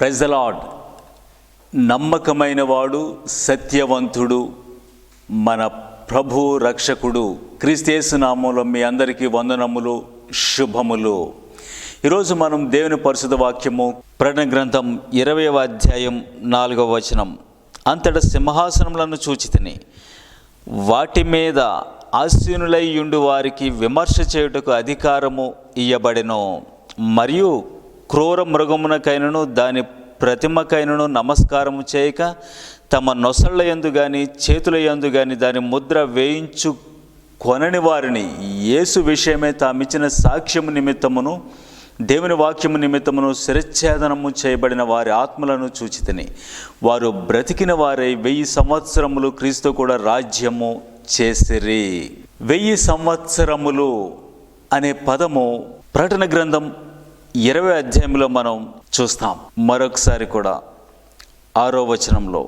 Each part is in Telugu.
Praise the lord. నమ్మకమైన వాడు, సత్యవంతుడు, మన ప్రభు రక్షకుడు క్రీస్తు యేసు నామములో మీ అందరికీ వందనములు, శుభములు. ఈరోజు మనం దేవుని పరిశుద్ధ వాక్యము ప్రకటన గ్రంథం 20వ అధ్యాయం 4వ వచనం. అంతట సింహాసనములను చూచితిని, వాటి మీద ఆసీనులై యుండు వారికి విమర్శ చేయుటకు అధికారము ఇయ్యబడెను. మరియు క్రూర మృగమునకైనను దాని ప్రతిమకైనను నమస్కారము చేయక తమ నొసళ్ళ యందు గాని చేతుల యందు గాని దాని ముద్ర వేయించు కొనని వారిని యేసు విషయమే తామిచ్చిన సాక్ష్యము నిమిత్తమును దేవుని వాక్యము నిమిత్తమును శిరచ్ఛేదనము చేయబడిన వారి ఆత్మలను చూచితిని. వారు బ్రతికిన వారై 1000 సంవత్సరములు క్రీస్తు కూడా రాజ్యము చేసిరి. 1000 సంవత్సరములు అనే పదము ప్రకటన గ్రంథం 20వ అధ్యాయంలో మనం చూస్తాం. మరొకసారి కూడా 6వ వచనంలో,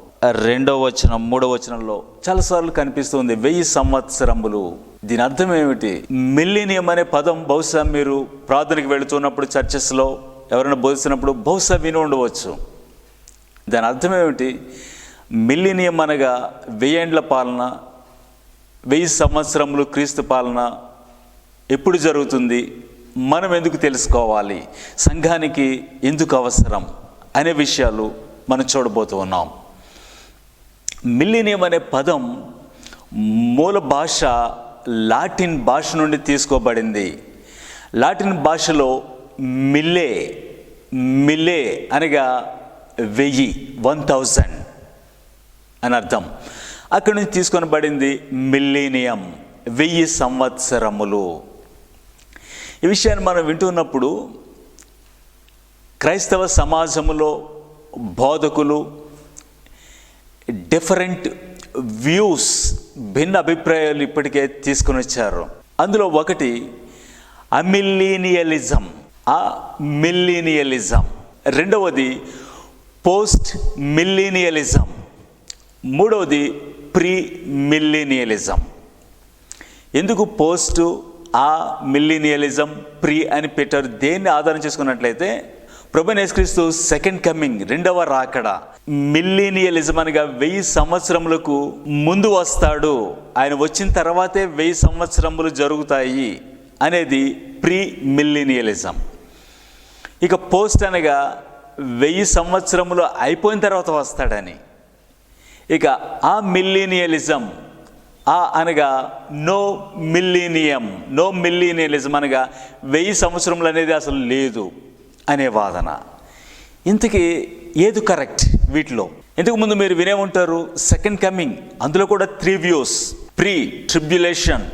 2వ వచనం, 3వ వచనంలో చాలాసార్లు కనిపిస్తుంది 1000 సంవత్సరములు. దీని అర్థం ఏమిటి? మిల్లీనియం అనే పదం బహుశా మీరు ప్రార్థనకి వెళుతున్నప్పుడు చర్చెస్లో ఎవరైనా బోధిస్తున్నప్పుడు బహుశా విని ఉండవచ్చు. దాని అర్థం ఏమిటి? మిల్లీనియం అనగా 1000 ఏండ్ల పాలన, 1000 సంవత్సరములు క్రీస్తు పాలన ఎప్పుడు జరుగుతుంది, మనం ఎందుకు తెలుసుకోవాలి, సంఘానికి ఎందుకు అవసరం అనే విషయాలు మనం చూడబోతూ ఉన్నాం. మిల్లీనియం అనే పదం మూల భాష లాటిన్ భాష నుండి తీసుకోబడింది. లాటిన్ భాషలో మిల్లే అనగా 1000 అని అర్థం. అక్కడి నుంచి తీసుకొనబడింది మిల్లీనియం, 1000 సంవత్సరములు. ఈ విషయాన్ని మనం వింటున్నప్పుడు క్రైస్తవ సమాజంలో బోధకులు డిఫరెంట్ వ్యూస్, భిన్న అభిప్రాయాలు ఇప్పటికే తీసుకుని వచ్చారు. అందులో ఒకటి అమిల్లీనియలిజం, రెండవది పోస్ట్ మిల్లీనియలిజం, మూడవది ప్రీ మిల్లీనియలిజం. ఎందుకు పోస్టు, మిల్లీనియలిజం, ప్రీ అని పెట్టారు? దేన్ని ఆధారం చేసుకున్నట్లయితే ప్రభువైన యేసుక్రీస్తు సెకండ్ కమింగ్, రెండవ రాకడ. మిల్లీనియలిజం అనగా 1000 సంవత్సరములకు ముందు వస్తాడు, ఆయన వచ్చిన తర్వాతే 1000 సంవత్సరములు జరుగుతాయి అనేది ప్రీ మిల్లీనియలిజం. ఇక పోస్ట్ అనగా 1000 సంవత్సరములు అయిపోయిన తర్వాత వస్తాడని. ఇక మిల్లీనియలిజం అనగా నో మిల్లీనియలిజం అనగా 1000 సంవత్సరములు అనేది అసలు లేదు అనే వాదన. ఇంతకీ ఏది కరెక్ట్ వీటిలో? ఇంతకు ముందు మీరు వినే ఉంటారు సెకండ్ కమింగ్, అందులో కూడా 3 వ్యూస్. ప్రీ ట్రిబ్యులేషన్,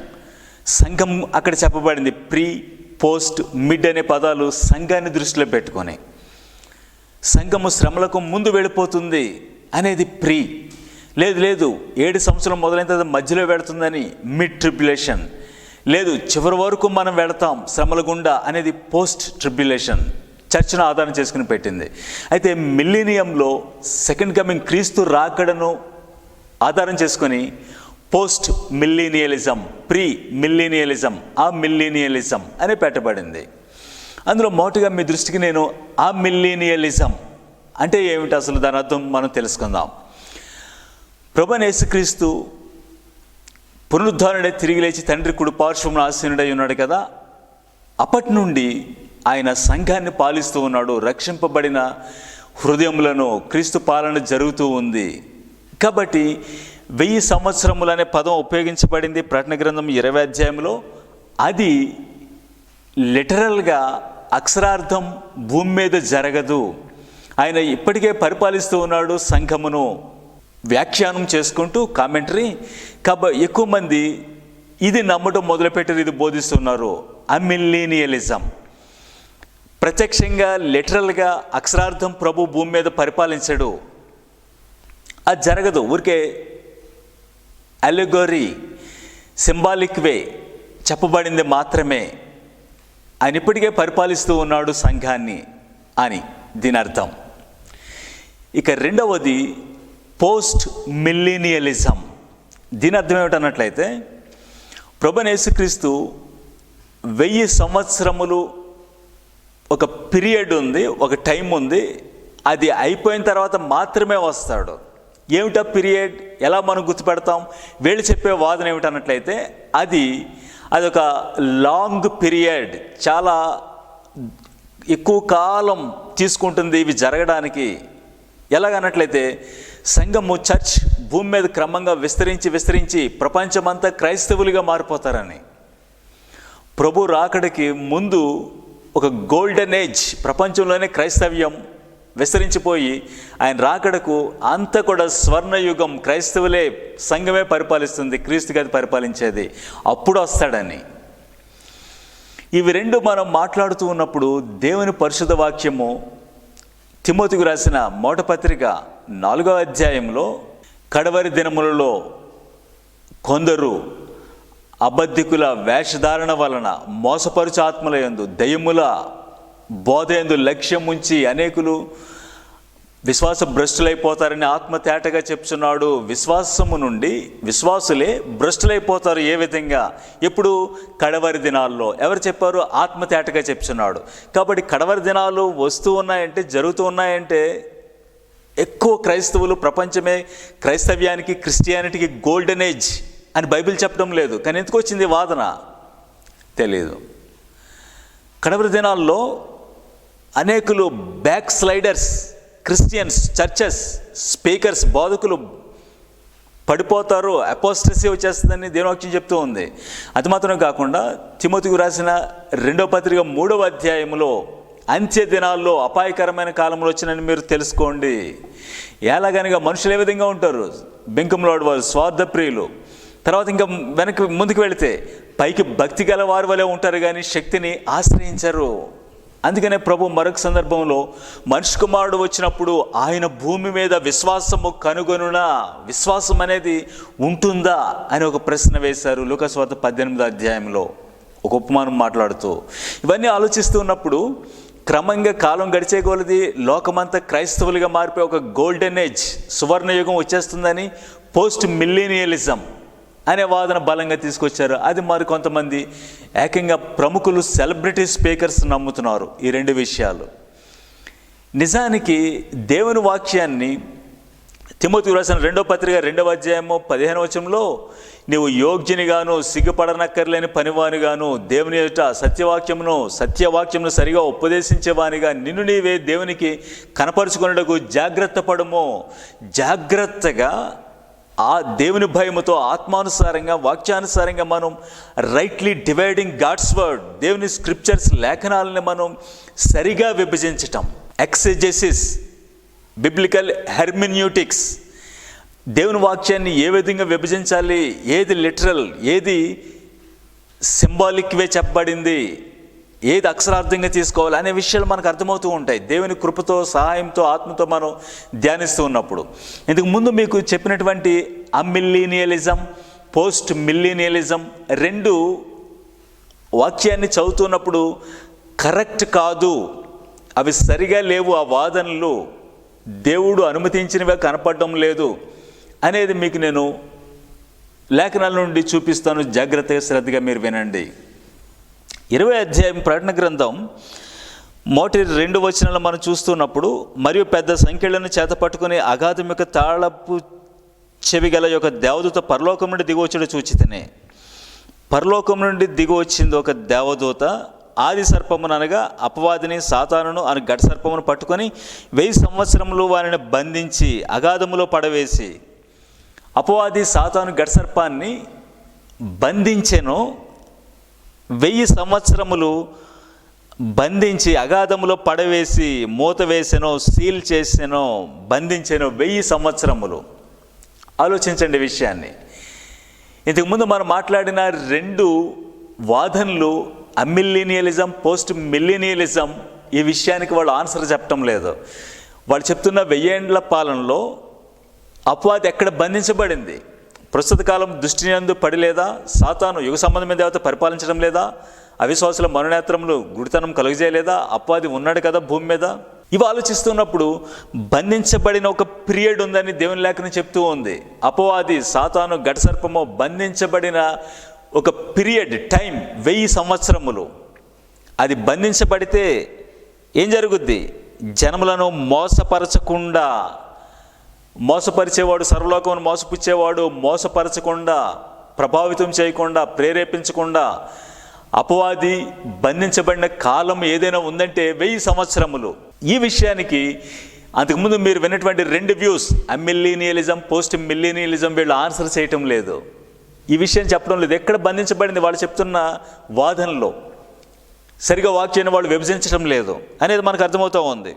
సంఘం అక్కడ చెప్పబడింది. ప్రీ, పోస్ట్, మిడ్ అనే పదాలు సంఘాన్ని దృష్టిలో పెట్టుకొని సంఘము శ్రమలకు ముందు వెళ్ళిపోతుంది అనేది ప్రీ. లేదు 7 సంవత్సరం మొదలైన తర్వాత మధ్యలో వెళుతుందని మిడ్ ట్రిబ్యులేషన్. లేదు, చివరి వరకు మనం వెళతాం శ్రమల గుండా అనేది పోస్ట్ ట్రిబ్యులేషన్. చర్చను ఆధారం చేసుకుని పెట్టింది. అయితే మిల్లీనియంలో సెకండ్ కమింగ్, క్రీస్తు రాకడను ఆధారం చేసుకొని పోస్ట్ మిల్లీనియలిజం, ప్రీ మిల్లీనియలిజం, మిల్లీనియలిజం అని పెట్టబడింది. అందులో మొదటిగా మీ దృష్టికి నేను మిల్లీనియలిజం అంటే ఏమిటి అసలు, దాని అర్థం మనం తెలుసుకుందాం. ప్రభువైన యేసుక్రీస్తు పునరుద్ధరణే తిరిగి లేచి తండ్రి కుడి పార్శ్వమున ఆసీనుడై ఉన్నాడు కదా. అప్పటి నుండి ఆయన సంఘాన్ని పాలిస్తూ ఉన్నాడు. రక్షింపబడిన హృదయములను క్రీస్తు పాలన జరుగుతూ ఉంది. కాబట్టి 1000 సంవత్సరములు అనే పదం ఉపయోగించబడింది ప్రకటన గ్రంథం 20వ అధ్యాయంలో. అది లిటరల్గా, అక్షరార్థం భూమి మీద జరగదు. ఆయన ఇప్పటికే పరిపాలిస్తూ ఉన్నాడు సంఘమును. వ్యాఖ్యానం చేసుకుంటూ కామెంటరీ ఎక్కువ మంది ఇది నమ్మటం మొదలుపెట్టారు, ఇది బోధిస్తున్నారు. మిల్లీనియలిజం ప్రత్యక్షంగా, లిటరల్గా, అక్షరార్థం ప్రభు భూమి మీద పరిపాలించడు, అది జరగదు. ఊరికే అలెగోరీ, సింబాలిక్ వే చెప్పబడింది మాత్రమే. ఆయన ఇప్పటికే పరిపాలిస్తూ ఉన్నాడు సంఘాన్ని అని దీని అర్థం. ఇక రెండవది పోస్ట్ మిల్లీనియలిజం. దీని అర్థం ఏమిటన్నట్లయితే ప్రభువైన యేసుక్రీస్తు 1000 సంవత్సరములు ఒక పీరియడ్ ఉంది, ఒక టైం ఉంది. అది అయిపోయిన తర్వాత మాత్రమే వస్తాడు. ఏమిటా పీరియడ్, ఎలా మనం గుర్తుపెడతాం? వీళ్ళు చెప్పే వాదన ఏమిటన్నట్లయితే అదొక లాంగ్ పీరియడ్, చాలా ఎక్కువ కాలం తీసుకుంటుంది ఇవి జరగడానికి. ఎలాగన్నట్లయితే సంఘము, చర్చ్ భూమి మీద క్రమంగా విస్తరించి ప్రపంచమంతా క్రైస్తవులుగా మారిపోతారని. ప్రభు రాకడికి ముందు ఒక గోల్డెన్ ఏజ్, ప్రపంచంలోనే క్రైస్తవ్యం విస్తరించిపోయి ఆయన రాకడకు అంతా కూడా స్వర్ణయుగం, క్రైస్తవులే, సంఘమే పరిపాలిస్తుంది, క్రీస్తు గారు పరిపాలించేది, అప్పుడు వస్తాడని. ఇవి రెండు మనం మాట్లాడుతూ ఉన్నప్పుడు దేవుని పరిశుద్ధ వాక్యము తిమోతికి రాసిన మొదటి పత్రిక 4వ అధ్యాయంలో కడవరి దినములలో కొందరు అబద్ధికుల వేషధారణ వలన మోసపరుచు ఆత్మల యందు దయ్యముల బోధ యందు లక్ష్యం ఉంచి అనేకులు విశ్వాస భ్రష్టులైపోతారని ఆత్మ తేటగా చెప్తున్నాడు. విశ్వాసము నుండి విశ్వాసులే భ్రష్టులైపోతారు. ఏ విధంగా? ఎప్పుడు? కడవరి దినాల్లో. ఎవరు చెప్పారు? ఆత్మ తేటగా చెప్తున్నాడు. కాబట్టి కడవరి దినాలు వస్తూ ఉన్నాయంటే, జరుగుతూ ఉన్నాయంటే ఎక్కువ క్రైస్తవులు, ప్రపంచమే క్రైస్తవ్యానికి, క్రిస్టియానిటీకి గోల్డెన్ ఏజ్ అని బైబిల్ చెప్పడం లేదు. కానీ ఎందుకు వచ్చింది వాదన తెలియదు. కడవరి దినాల్లో అనేకులు back sliders, Christians, churches, speakers, బోధకులు పడిపోతారు, అపోస్టసీ వచ్చేస్తుందని దేవుని వాక్యం చెప్తూ ఉంది. అది మాత్రమే కాకుండా తిమోతికి రాసిన 2వ పత్రిక 3వ అధ్యాయంలో అంత్య దినాల్లో అపాయకరమైన కాలంలో వచ్చినని మీరు తెలుసుకోండి. ఎలాగనగా మనుషులు ఏ విధంగా ఉంటారు? బెంకంలోడు వారు, స్వార్థప్రియులు. తర్వాత ఇంకా వెనక్కి ముందుకు వెళితే పైకి భక్తి గల వారి వలె ఉంటారు కానీ శక్తిని ఆశ్రయించరు. అందుకనే ప్రభు మరొక సందర్భంలో మనిషి కుమారుడు వచ్చినప్పుడు ఆయన భూమి మీద విశ్వాసము కనుగొనునా, విశ్వాసం అనేది ఉంటుందా అని ఒక ప్రశ్న వేశారు లూకాసు వార్త 18వ అధ్యాయంలో ఒక ఉపమానం మాట్లాడుతూ. ఇవన్నీ ఆలోచిస్తూ ఉన్నప్పుడు క్రమంగా కాలం గడిచే కొలది లోకమంతా క్రైస్తవులుగా మారిపోయి ఒక గోల్డెన్ ఏజ్, సువర్ణయుగం వచ్చేస్తుందని పోస్ట్ మిల్లీనియలిజం అనే వాదన బలంగా తీసుకొచ్చారు. అది మరి కొంతమంది ఏకంగా ప్రముఖులు, సెలబ్రిటీ స్పీకర్స్ నమ్ముతున్నారు ఈ రెండు విషయాలు. నిజానికి దేవుని వాక్యాన్ని తిమోతికి రాసిన 2వ పత్రిక 2వ అధ్యాయము 15వ వచనంలో నీవు యోగ్యునిగాను సిగ్గుపడనక్కర్లేని పనివానిగాను దేవుని ఎదుట సత్యవాక్యమును సరిగా ఉపదేశించేవానిగా నిన్ను నీవే దేవునికి కనపరుచుకున్నటకు జాగ్రత్త పడము. జాగ్రత్తగా ఆ దేవుని భయముతో ఆత్మానుసారంగా, వాక్యానుసారంగా మనం రైట్లీ డివైడింగ్ గాడ్స్ వర్డ్, దేవుని స్క్రిప్చర్స్, లేఖనాలని మనం సరిగా విభజించటం, ఎక్సెజెసిస్, బిబ్లికల్ హెర్మిన్యూటిక్స్, దేవుని వాక్యాన్ని ఏ విధంగా విభజించాలి, ఏది లిటరల్, ఏది సింబాలిక్ వే చెప్పబడింది, ఏది అక్షరార్థంగా తీసుకోవాలి అనే విషయాలు మనకు అర్థమవుతూ ఉంటాయి దేవుని కృపతో, సహాయంతో, ఆత్మతో మనం ధ్యానిస్తూ ఉన్నప్పుడు. ఇంతకు ముందు మీకు చెప్పినటువంటి అమిల్లీనియలిజం, పోస్ట్ మిల్లీనియలిజం రెండు వాక్యాన్ని చదువుతున్నప్పుడు కరెక్ట్ కాదు, అవి సరిగా లేవు, ఆ వాదనలు దేవుడు అనుమతించినవే కనపడడం లేదు అనేది మీకు నేను లేఖనాల నుండి చూపిస్తాను. జాగ్రత్తగా, శ్రద్ధగా మీరు వినండి. 20వ అధ్యాయం ప్రకటన గ్రంథం 2 వచనాలు మనం చూస్తున్నప్పుడు, మరియు పెద్ద సంఖ్యలను చేత పట్టుకుని అగాధం యొక్క తాళపు చెవి గల యొక్క దేవదూత పరలోకం నుండి దిగవచ్చుడు చూచితేనే. పరలోకం నుండి దిగవచ్చింది ఒక దేవదూత, ఆది సర్పమును అనగా అపవాదిని, సాతానును అని ఘట సర్పమును పట్టుకొని 1000 సంవత్సరములు వారిని బంధించి అగాధములో పడవేసి. అపవాది, సాతాను, ఘట సర్పాన్ని బంధించెను, 1000 సంవత్సరములు బంధించి అగాధములో పడవేసి మూత వేసెనో, సీల్ చేసెనో, బంధించెనో. 1000 సంవత్సరములు. ఆలోచించండి విషయాన్ని. ఇంతకుముందు మనం మాట్లాడిన 2 వాదనలు, అమిల్లీనియలిజం, పోస్ట్ మిల్లీనియలిజం, ఈ విషయానికి వాళ్ళు ఆన్సర్ చెప్పటం లేదు. వాళ్ళు చెప్తున్న 1000 ఏండ్ల పాలనలో అపవాది ఎక్కడ బంధించబడింది? ప్రస్తుత కాలం దృష్టి యందు పడిలేదా? సాతాను యుగ సంబంధమైన దేవత పరిపాలించడం లేదా? అవిశ్వాసుల మనోనేత్రములు గుడితనం కలుగజేయలేదా? అపవాది ఉన్నాడు కదా భూమి మీద. ఇవి ఆలోచిస్తున్నప్పుడు బంధించబడిన ఒక పీరియడ్ ఉందని దేవుని లేఖనం చెప్తూ ఉంది. అపవాది, సాతాను, ఘట సర్పము బంధించబడిన ఒక పీరియడ్, టైం 1000 సంవత్సరములు. అది బంధించబడితే ఏం జరుగుద్ది? జనములను మోసపరచకుండా, మోసపరిచేవాడు, సర్వలోకమును మోసపుచ్చేవాడు మోసపరచకుండా, ప్రభావితం చేయకుండా, ప్రేరేపించకుండా అపవాది బంధించబడిన కాలం ఏదైనా ఉందంటే 1000 సంవత్సరములు. ఈ విషయానికి అంతకుముందు మీరు విన్నటువంటి 2 వ్యూస్, అమిల్లీనియలిజం, పోస్ట్ మిల్లీనియలిజం, వీళ్ళు ఆన్సర్ చేయటం లేదు, ఈ విషయం చెప్పడం లేదు. ఎక్కడ బంధించబడింది వాళ్ళు చెప్తున్న వాదనలో, సరిగా వాక్యాన్ని వాళ్ళు విభజించడం లేదు అనేది మనకు అర్థమవుతూ ఉంది.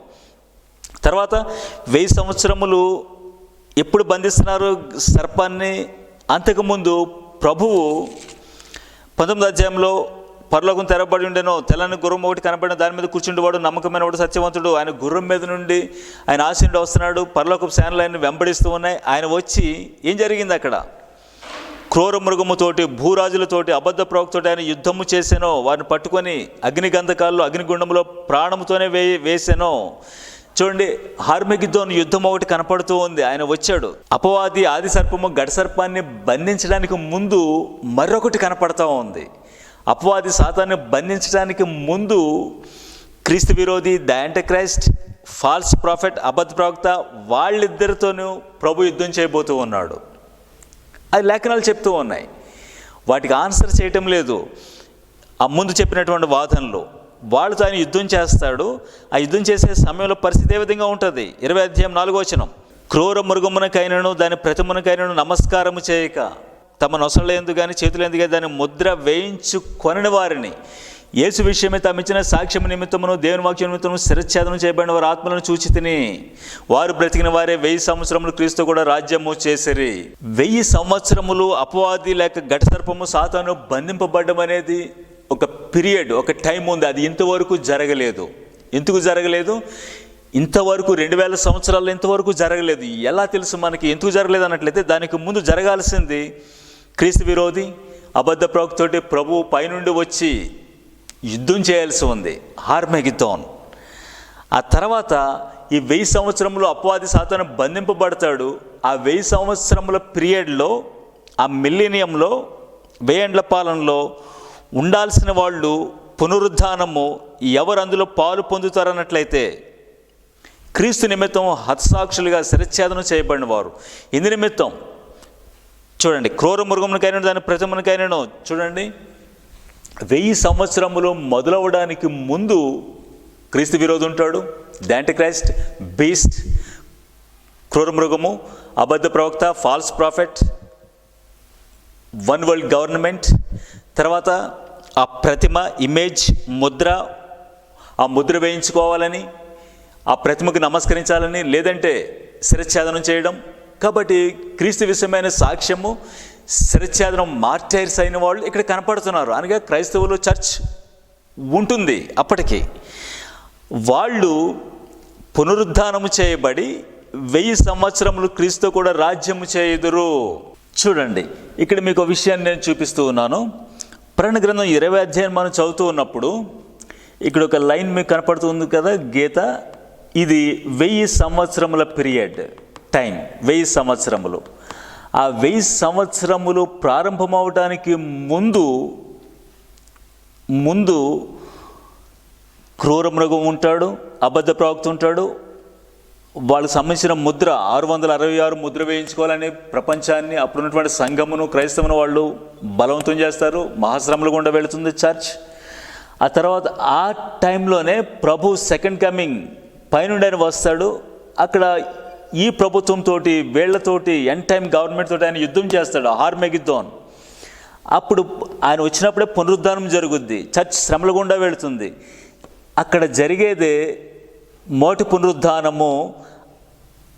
తర్వాత 1000 సంవత్సరములు ఎప్పుడు బంధిస్తున్నారు సర్పాన్ని? అంతకుముందు ప్రభువు 19వ అధ్యాయంలో పరలోకం తెరబడి ఉండెను, తెల్లని గుర్రం ఒకటి కనబడిన, దాని మీద కూర్చుండేవాడు నమ్మకమైన వాడు, సత్యవంతుడు. ఆయన గుర్రం మీద నుండి ఆయన ఆసీనుడు వస్తున్నాడు, పరలోకపు సేనలు ఆయన వెంబడిస్తూ ఉన్నాయి. ఆయన వచ్చి ఏం జరిగింది అక్కడ? క్రూర మృగముతోటి, భూరాజులతోటి, అబద్ధ ప్రవక్తతోటి ఆయన యుద్ధము చేశాను. వారిని పట్టుకొని అగ్నిగంధకాల్లో, అగ్నిగుండంలో ప్రాణముతోనే వేసాను. చూడండి, హార్మెగిద్దోన్ యుద్ధం ఒకటి కనపడుతూ ఉంది. ఆయన వచ్చాడు. అపవాది ఆది సర్పము గడ సర్పాన్ని బంధించడానికి ముందు మరొకటి కనపడతా ఉంది. అపవాది సాతాన్ని బంధించడానికి ముందు క్రీస్తు విరోధి, ద యాంటిక్రైస్ట్, ఫాల్స్ ప్రాఫెట్, అబద్ధ ప్రవక్త, వాళ్ళిద్దరితోనూ ప్రభు యుద్ధం చేయబోతూ ఉన్నాడు. అది లేఖనాలు చెప్తూ ఉన్నాయి. వాటికి ఆన్సర్ చేయటం లేదు. ఆ ముందు చెప్పినటువంటి వాదనలు వాళ్ళతో ఆయన యుద్ధం చేస్తాడు. ఆ యుద్ధం చేసే సమయంలో పరిస్థితి ఏ విధంగా ఉంటుంది? 20వ అధ్యాయం 4వ వచనం, క్రూర మృగమునకైనను దాని ప్రతిమనకైనను నమస్కారము చేయక, తమ నొసళ్ళేందు కానీ చేతులేందు కానీ దాని ముద్ర వేయించుకొనిన వారిని, యేసు విషయమే తమిచ్చిన సాక్ష్యం నిమిత్తమును దేవుని వాక్యం నిమిత్తము శిరచ్ఛేదనం చేయబడిన వారి ఆత్మలను చూచి తిని వారు బ్రతికిన వారే 1000 సంవత్సరములు క్రీస్తు కూడా రాజ్యము చేసిరి. 1000 సంవత్సరములు అపవాది లేక ఘటసర్పము సాతాను బంధింపబడ్డం అనేది ఒక పీరియడ్, ఒక టైం ఉంది. అది ఇంతవరకు జరగలేదు. ఎందుకు జరగలేదు? ఇంతవరకు 2000 సంవత్సరాలు ఇంతవరకు జరగలేదు. ఎలా తెలుసు మనకి ఎందుకు జరగలేదు అన్నట్లయితే, దానికి ముందు జరగాల్సింది క్రీస్తు విరోధి, అబద్ధ ప్రవక్తతోటి ప్రభు పైనుండి వచ్చి యుద్ధం చేయాల్సి ఉంది, హార్మెగిద్దోన్. ఆ తర్వాత ఈ 1000 సంవత్సరంలో అపవాది సాతాను బంధింపబడతాడు. ఆ 1000 సంవత్సరముల పీరియడ్లో, ఆ మిలీనియంలో, 1000 ఏండ్ల పాలనలో ఉండాల్సిన వాళ్ళు పునరుద్ధానము ఎవరు అందులో పాలు పొందుతారన్నట్లయితే క్రీస్తు నిమిత్తం హతసాక్షులుగా శిరచ్ఛేదనం చేయబడిన వారు. ఇందు నిమిత్తం చూడండి, క్రూర మృగమునికైనా దాని ప్రతిమనికైనా చూడండి, 1000 సంవత్సరములు మొదలవడానికి ముందు క్రీస్తు విరోధి ఉంటాడు, ద యాంటిక్రైస్ట్, బీస్ట్, క్రూర మృగము, అబద్ధ ప్రవక్త, false prophet, one world government. తర్వాత ఆ ప్రతిమ, ఇమేజ్, ముద్ర, ఆ ముద్ర వేయించుకోవాలని, ఆ ప్రతిమకు నమస్కరించాలని, లేదంటే శిరచ్ఛేదనం చేయడం. కాబట్టి క్రీస్తు విషయమైన సాక్ష్యము, శిరచ్ఛేదనం, మార్టైర్స్ అయిన వాళ్ళు ఇక్కడ కనపడుతున్నారు. అనగా క్రైస్తవులు చర్చ్ ఉంటుంది. అప్పటికి వాళ్ళు పునరుద్ధానము చేయబడి 1000 సంవత్సరములు క్రీస్తు కూడా రాజ్యము చేయుదురు. చూడండి, ఇక్కడ మీకు ఒక విషయాన్ని నేను చూపిస్తూ ఉన్నాను. ప్రకటన గ్రంథం 20వ అధ్యాయం మనం చదువుతూ ఉన్నప్పుడు ఇక్కడ ఒక లైన్ మీకు కనపడుతుంది కదా, గీత. ఇది 1000 సంవత్సరముల పీరియడ్ టైం, 1000 సంవత్సరములు. ఆ 1000 సంవత్సరములు ప్రారంభమవడానికి ముందు క్రూర మృగం ఉంటాడు, అబద్ధ ప్రవక్త ఉంటాడు. వాళ్ళకు సంబంధించిన ముద్ర 666 ముద్ర వేయించుకోవాలని ప్రపంచాన్ని, అప్పుడున్నటువంటి సంఘమును, క్రైస్తవును వాళ్ళు బలవంతం చేస్తారు. మహాశ్రమలు గుండా వెళుతుంది చర్చ్. ఆ తర్వాత ఆ టైంలోనే ప్రభు సెకండ్ కమింగ్ పైనుండి ఆయన వస్తాడు. అక్కడ ఈ ప్రభుత్వంతో, వీళ్లతోటి, ఎండ్ టైం గవర్నమెంట్ తోటి ఆయన యుద్ధం చేస్తాడు, హార్మెగిద్దోన్. అప్పుడు ఆయన వచ్చినప్పుడే పునరుద్ధానం జరుగుద్ది, చర్చ్ శ్రమల గుండా వెళుతుంది. అక్కడ జరిగేదే మొదటి పునరుద్ధానము.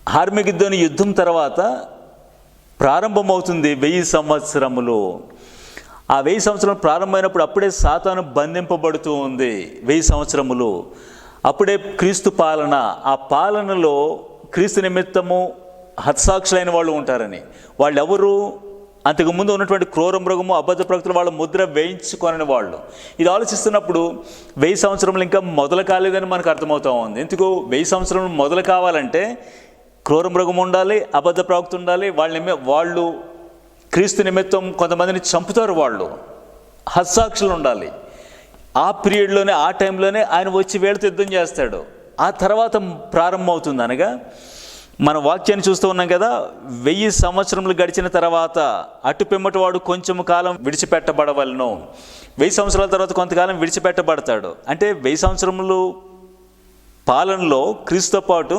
హార్మెగిద్దోన్ యుద్ధం తర్వాత ప్రారంభమవుతుంది 1000 సంవత్సరములు. ఆ 1000 సంవత్సరాలు ప్రారంభమైనప్పుడు అప్పుడే సాతాను బంధింపబడుతూ ఉంది 1000 సంవత్సరములు. అప్పుడే క్రీస్తు పాలన. ఆ పాలనలో క్రీస్తు నిమిత్తము హతసాక్షులైన వాళ్ళు ఉంటారని. వాళ్ళెవరు? అంతకుముందు ఉన్నటువంటి క్రూర మృగము, అబద్ధ ప్రవక్తలు, వాళ్ళ ముద్ర వేయించుకొని వాళ్ళు. ఇది ఆలోచిస్తున్నప్పుడు 1000 సంవత్సరములు ఇంకా మొదలు కాలేదని మనకు అర్థమవుతూ ఉంది. ఎందుకు 1000 సంవత్సరములు మొదలు కావాలంటే క్రూర మృగం ఉండాలి, అబద్ధ ప్రవక్త ఉండాలి. వాళ్ళు క్రీస్తు నిమిత్తం కొంతమందిని చంపుతారు, వాళ్ళు హతసాక్షులు ఉండాలి. ఆ పీరియడ్లోనే, ఆ టైంలోనే ఆయన వచ్చి వీళ్ళతో యుద్ధం చేస్తాడు. ఆ తర్వాత ప్రారంభమవుతుంది. అనగా మన వాక్యాన్ని చూస్తూ ఉన్నాం కదా, 1000 సంవత్సరములు గడిచిన తర్వాత అటు పిమ్మటి వాడు కొంచెం కాలం విడిచిపెట్టబడవలను. 1000 సంవత్సరాల తర్వాత కొంతకాలం విడిచిపెట్టబడతాడు. అంటే 1000 సంవత్సరములు పాలనలో క్రీస్తుతో పాటు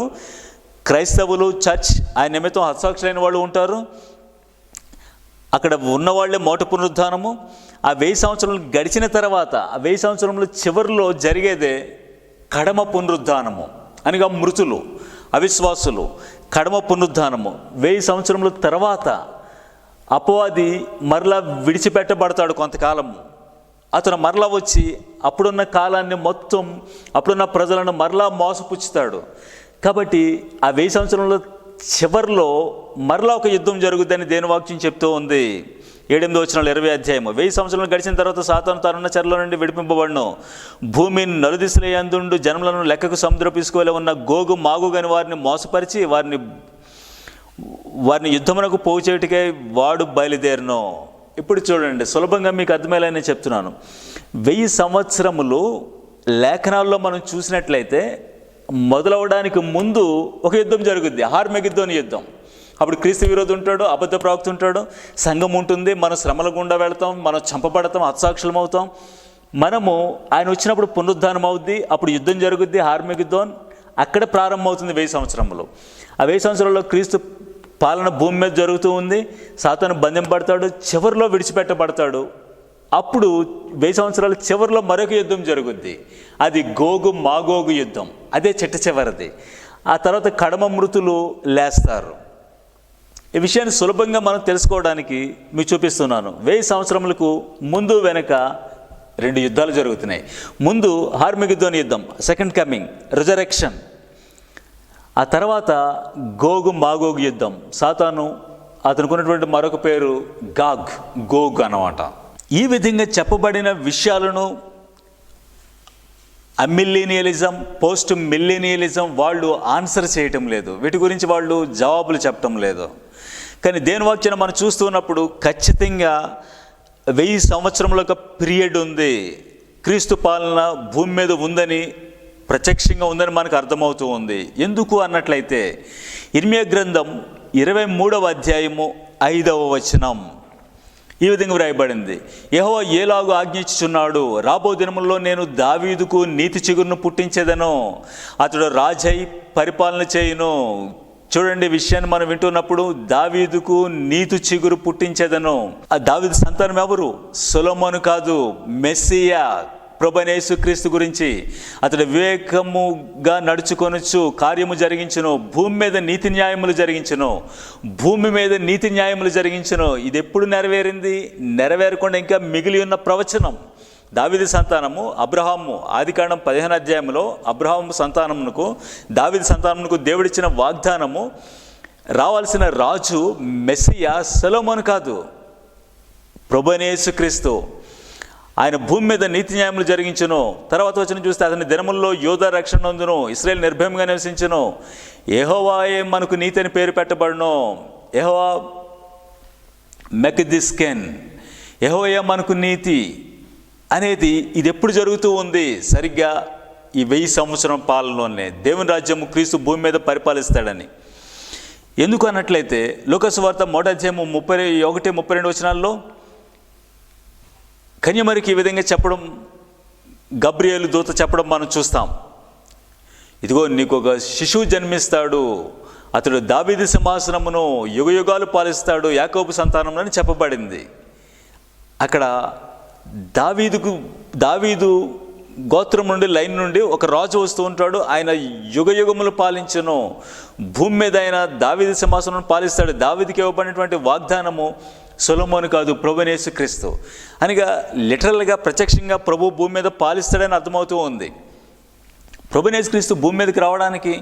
క్రైస్తవులు, చర్చ్ ఆయన నిమిత్తం హతసాక్షులైన వాళ్ళు ఉంటారు. అక్కడ ఉన్నవాళ్లే మోట పునరుద్ధానము. ఆ 1000 సంవత్సరాలు గడిచిన తర్వాత ఆ 1000 సంవత్సరముల చివరిలో జరిగేదే కడమ పునరుద్ధానము. అనగా మృతులు, అవిశ్వాసులు కడమ పునరుద్ధానము. 1000 సంవత్సరముల తర్వాత అపవాది మరలా విడిచిపెట్టబడతాడు కొంతకాలము. అతను మరలా వచ్చి అప్పుడున్న కాలాన్ని మొత్తం, అప్పుడున్న ప్రజలను మరలా మోసపుచ్చుతాడు. కాబట్టి ఆ 1000 సంవత్సరంలో చివరిలో మరలా ఒక యుద్ధం జరుగుద్దని దేని వాక్యం చెప్తూ ఉంది. 7-8 వచనాలు 20వ అధ్యాయము. 1000 సంవత్సరాలు గడిచిన తర్వాత సాతాను తనున్న చెరలో నుండి విడిపింపబడును. భూమిని నలుదిశల యందుండు జనములను లెక్కకు సముద్రపు ఇసుకలో ఉన్న గోగు మాగోగు అని వారిని మోసపరిచి వారిని యుద్ధమునకు పోగు చేయుటకై వాడు బయలుదేరును. ఇప్పుడు చూడండి, సులభంగా మీకు అర్థమయ్యేలా చెప్తున్నాను. 1000 సంవత్సరములు లేఖనాల్లో మనం చూసినట్లయితే మొదలవడానికి ముందు ఒక యుద్ధం జరుగుద్ది, హార్మెగిద్దోని యుద్ధం. అప్పుడు క్రీస్తు విరోధి ఉంటాడు, అబద్ధ ప్రవక్త ఉంటాడు, సంఘం ఉంటుంది, మనం శ్రమల గుండా వెళతాం, మనం చంపబడతాం, హతసాక్షులం అవుతాం. మనము ఆయన వచ్చినప్పుడు పునరుద్ధానం అవుద్ది, అప్పుడు యుద్ధం జరుగుద్ది, హార్మెగిద్దోన్. అక్కడ ప్రారంభమవుతుంది 1000 సంవత్సరంలో. ఆ 1000 సంవత్సరాల్లో క్రీస్తు పాలన భూమి మీద జరుగుతూ ఉంది. సాతాను బంధింపబడతాడు, చివరిలో విడిచిపెట్టబడతాడు. అప్పుడు 1000 సంవత్సరాల చివరిలో మరొక యుద్ధం జరుగుద్ది. అది గోగు మాగోగు యుద్ధం. అదే చిట్ట చివరిది. ఆ తర్వాత కడమ మృతులు లేస్తారు. ఈ విషయాన్ని సులభంగా మనం తెలుసుకోవడానికి మీకు చూపిస్తున్నాను. 1000 సంవత్సరములకు ముందు వెనక 2 యుద్ధాలు జరుగుతున్నాయి. ముందు హార్మెగిద్దోని యుద్ధం, సెకండ్ కమింగ్, రిజరెక్షన్. ఆ తర్వాత గోగు మాగోగు యుద్ధం. సాతాను అతనికి ఉన్నటువంటి మరొక పేరు గోగ్ అన్నమాట. ఈ విధంగా చెప్పబడిన విషయాలను అమిల్లీనియలిజం, పోస్ట్ మిల్లీనియలిజం వాళ్ళు ఆన్సర్ చేయటం లేదు. వీటి గురించి వాళ్ళు జవాబులు చెప్పటం లేదు. కానీ దేని వాక్యాన్ని మనం చూస్తున్నప్పుడు ఖచ్చితంగా 1000 సంవత్సరముల ఒక పీరియడ్ ఉంది. క్రీస్తు పాలన భూమి మీద ఉందని, ప్రత్యక్షంగా ఉందని మనకు అర్థమవుతూ ఉంది. ఎందుకు అన్నట్లయితే ఇర్మియా గ్రంథం 23వ అధ్యాయము 5వ వచనం ఈ విధంగా వ్రాయబడింది. యెహోవా ఏలాగు ఆజ్ఞించుచున్నాడు, రాబో దినముల్లో నేను దావీదుకు నీతి చిగురును పుట్టించేదను, అతడు రాజై పరిపాలన చేయును. చూడండి, విషయాన్ని మనం వింటున్నప్పుడు దావీదుకు నీతి చిగురు పుట్టించేదను. ఆ దావీదు సంతానం ఎవరు? సొలొమోను కాదు, మెస్సియా ప్రభువైన యేసుక్రీస్తు గురించి. అతడు వివేకముగా నడుచుకొనొచ్చు, కార్యము జరిగించును, భూమి మీద నీతి న్యాయములు జరిగించును, భూమి మీద నీతి న్యాయములు జరిగించును. ఇది ఎప్పుడు నెరవేరింది? నెరవేరకుండా ఇంకా మిగిలి ఉన్న ప్రవచనం. దావీదు సంతానము అబ్రహాము, ఆదికాండం 15వ అధ్యాయంలో అబ్రహాము సంతానమునకు, దావీదు సంతానమునకు దేవుడిచ్చిన వాగ్దానము, రావాల్సిన రాజు మెస్సియా సొలొమోను కాదు, ప్రభువైన యేసుక్రీస్తు. ఆయన భూమి మీద నీతి న్యాయములు జరిగించును. తర్వాత వచ్చిన చూస్తే అతని దినముల్లో యోధా రక్షణ నందును, ఇశ్రాయేలు నిర్భయంగా నివసించును, యెహోవాయే మనకు నీతి అని పేరు పెట్టబడును. యెహోవా మెక్దిస్కెన్, యెహోవా మనకు నీతి అనేది ఇది ఎప్పుడు జరుగుతూ ఉంది? సరిగ్గా ఈ 1000 సంవత్సరం పాలనలోనే దేవుని రాజ్యము క్రీస్తు భూమి మీద పరిపాలిస్తాడని. ఎందుకు అన్నట్లయితే లూకా సువార్త 1వ అధ్యాయము 31-32 వచనాల్లో కన్యమరికి ఈ విధంగా చెప్పడం, గబ్రియేలు దూత చెప్పడం మనం చూస్తాం. ఇదిగో నీకు ఒక శిశువు జన్మిస్తాడు, అతడు దావీదు సింహాసనమును యుగయుగాలు పాలిస్తాడు, యాకోబు సంతానమునని చెప్పబడింది. అక్కడ దావీదు గోత్రం నుండి, లైన్ నుండి ఒక రాజు వస్తూ ఉంటాడు. ఆయన యుగయుగములు పాలించును, భూమి మీద ఆయన దావీదు సింహాసనం పాలిస్తాడు. దావీదుకి ఇవ్వబడినటువంటి వాగ్దానము సొలొమోను కాదు, ప్రభువైన యేసుక్రీస్తు. అనగా లిటరల్గా ప్రత్యక్షంగా ప్రభు భూమి మీద పాలిస్తాడని అర్థమవుతూ ఉంది. ప్రభువైన యేసుక్రీస్తు భూమి మీదకి రావడానికి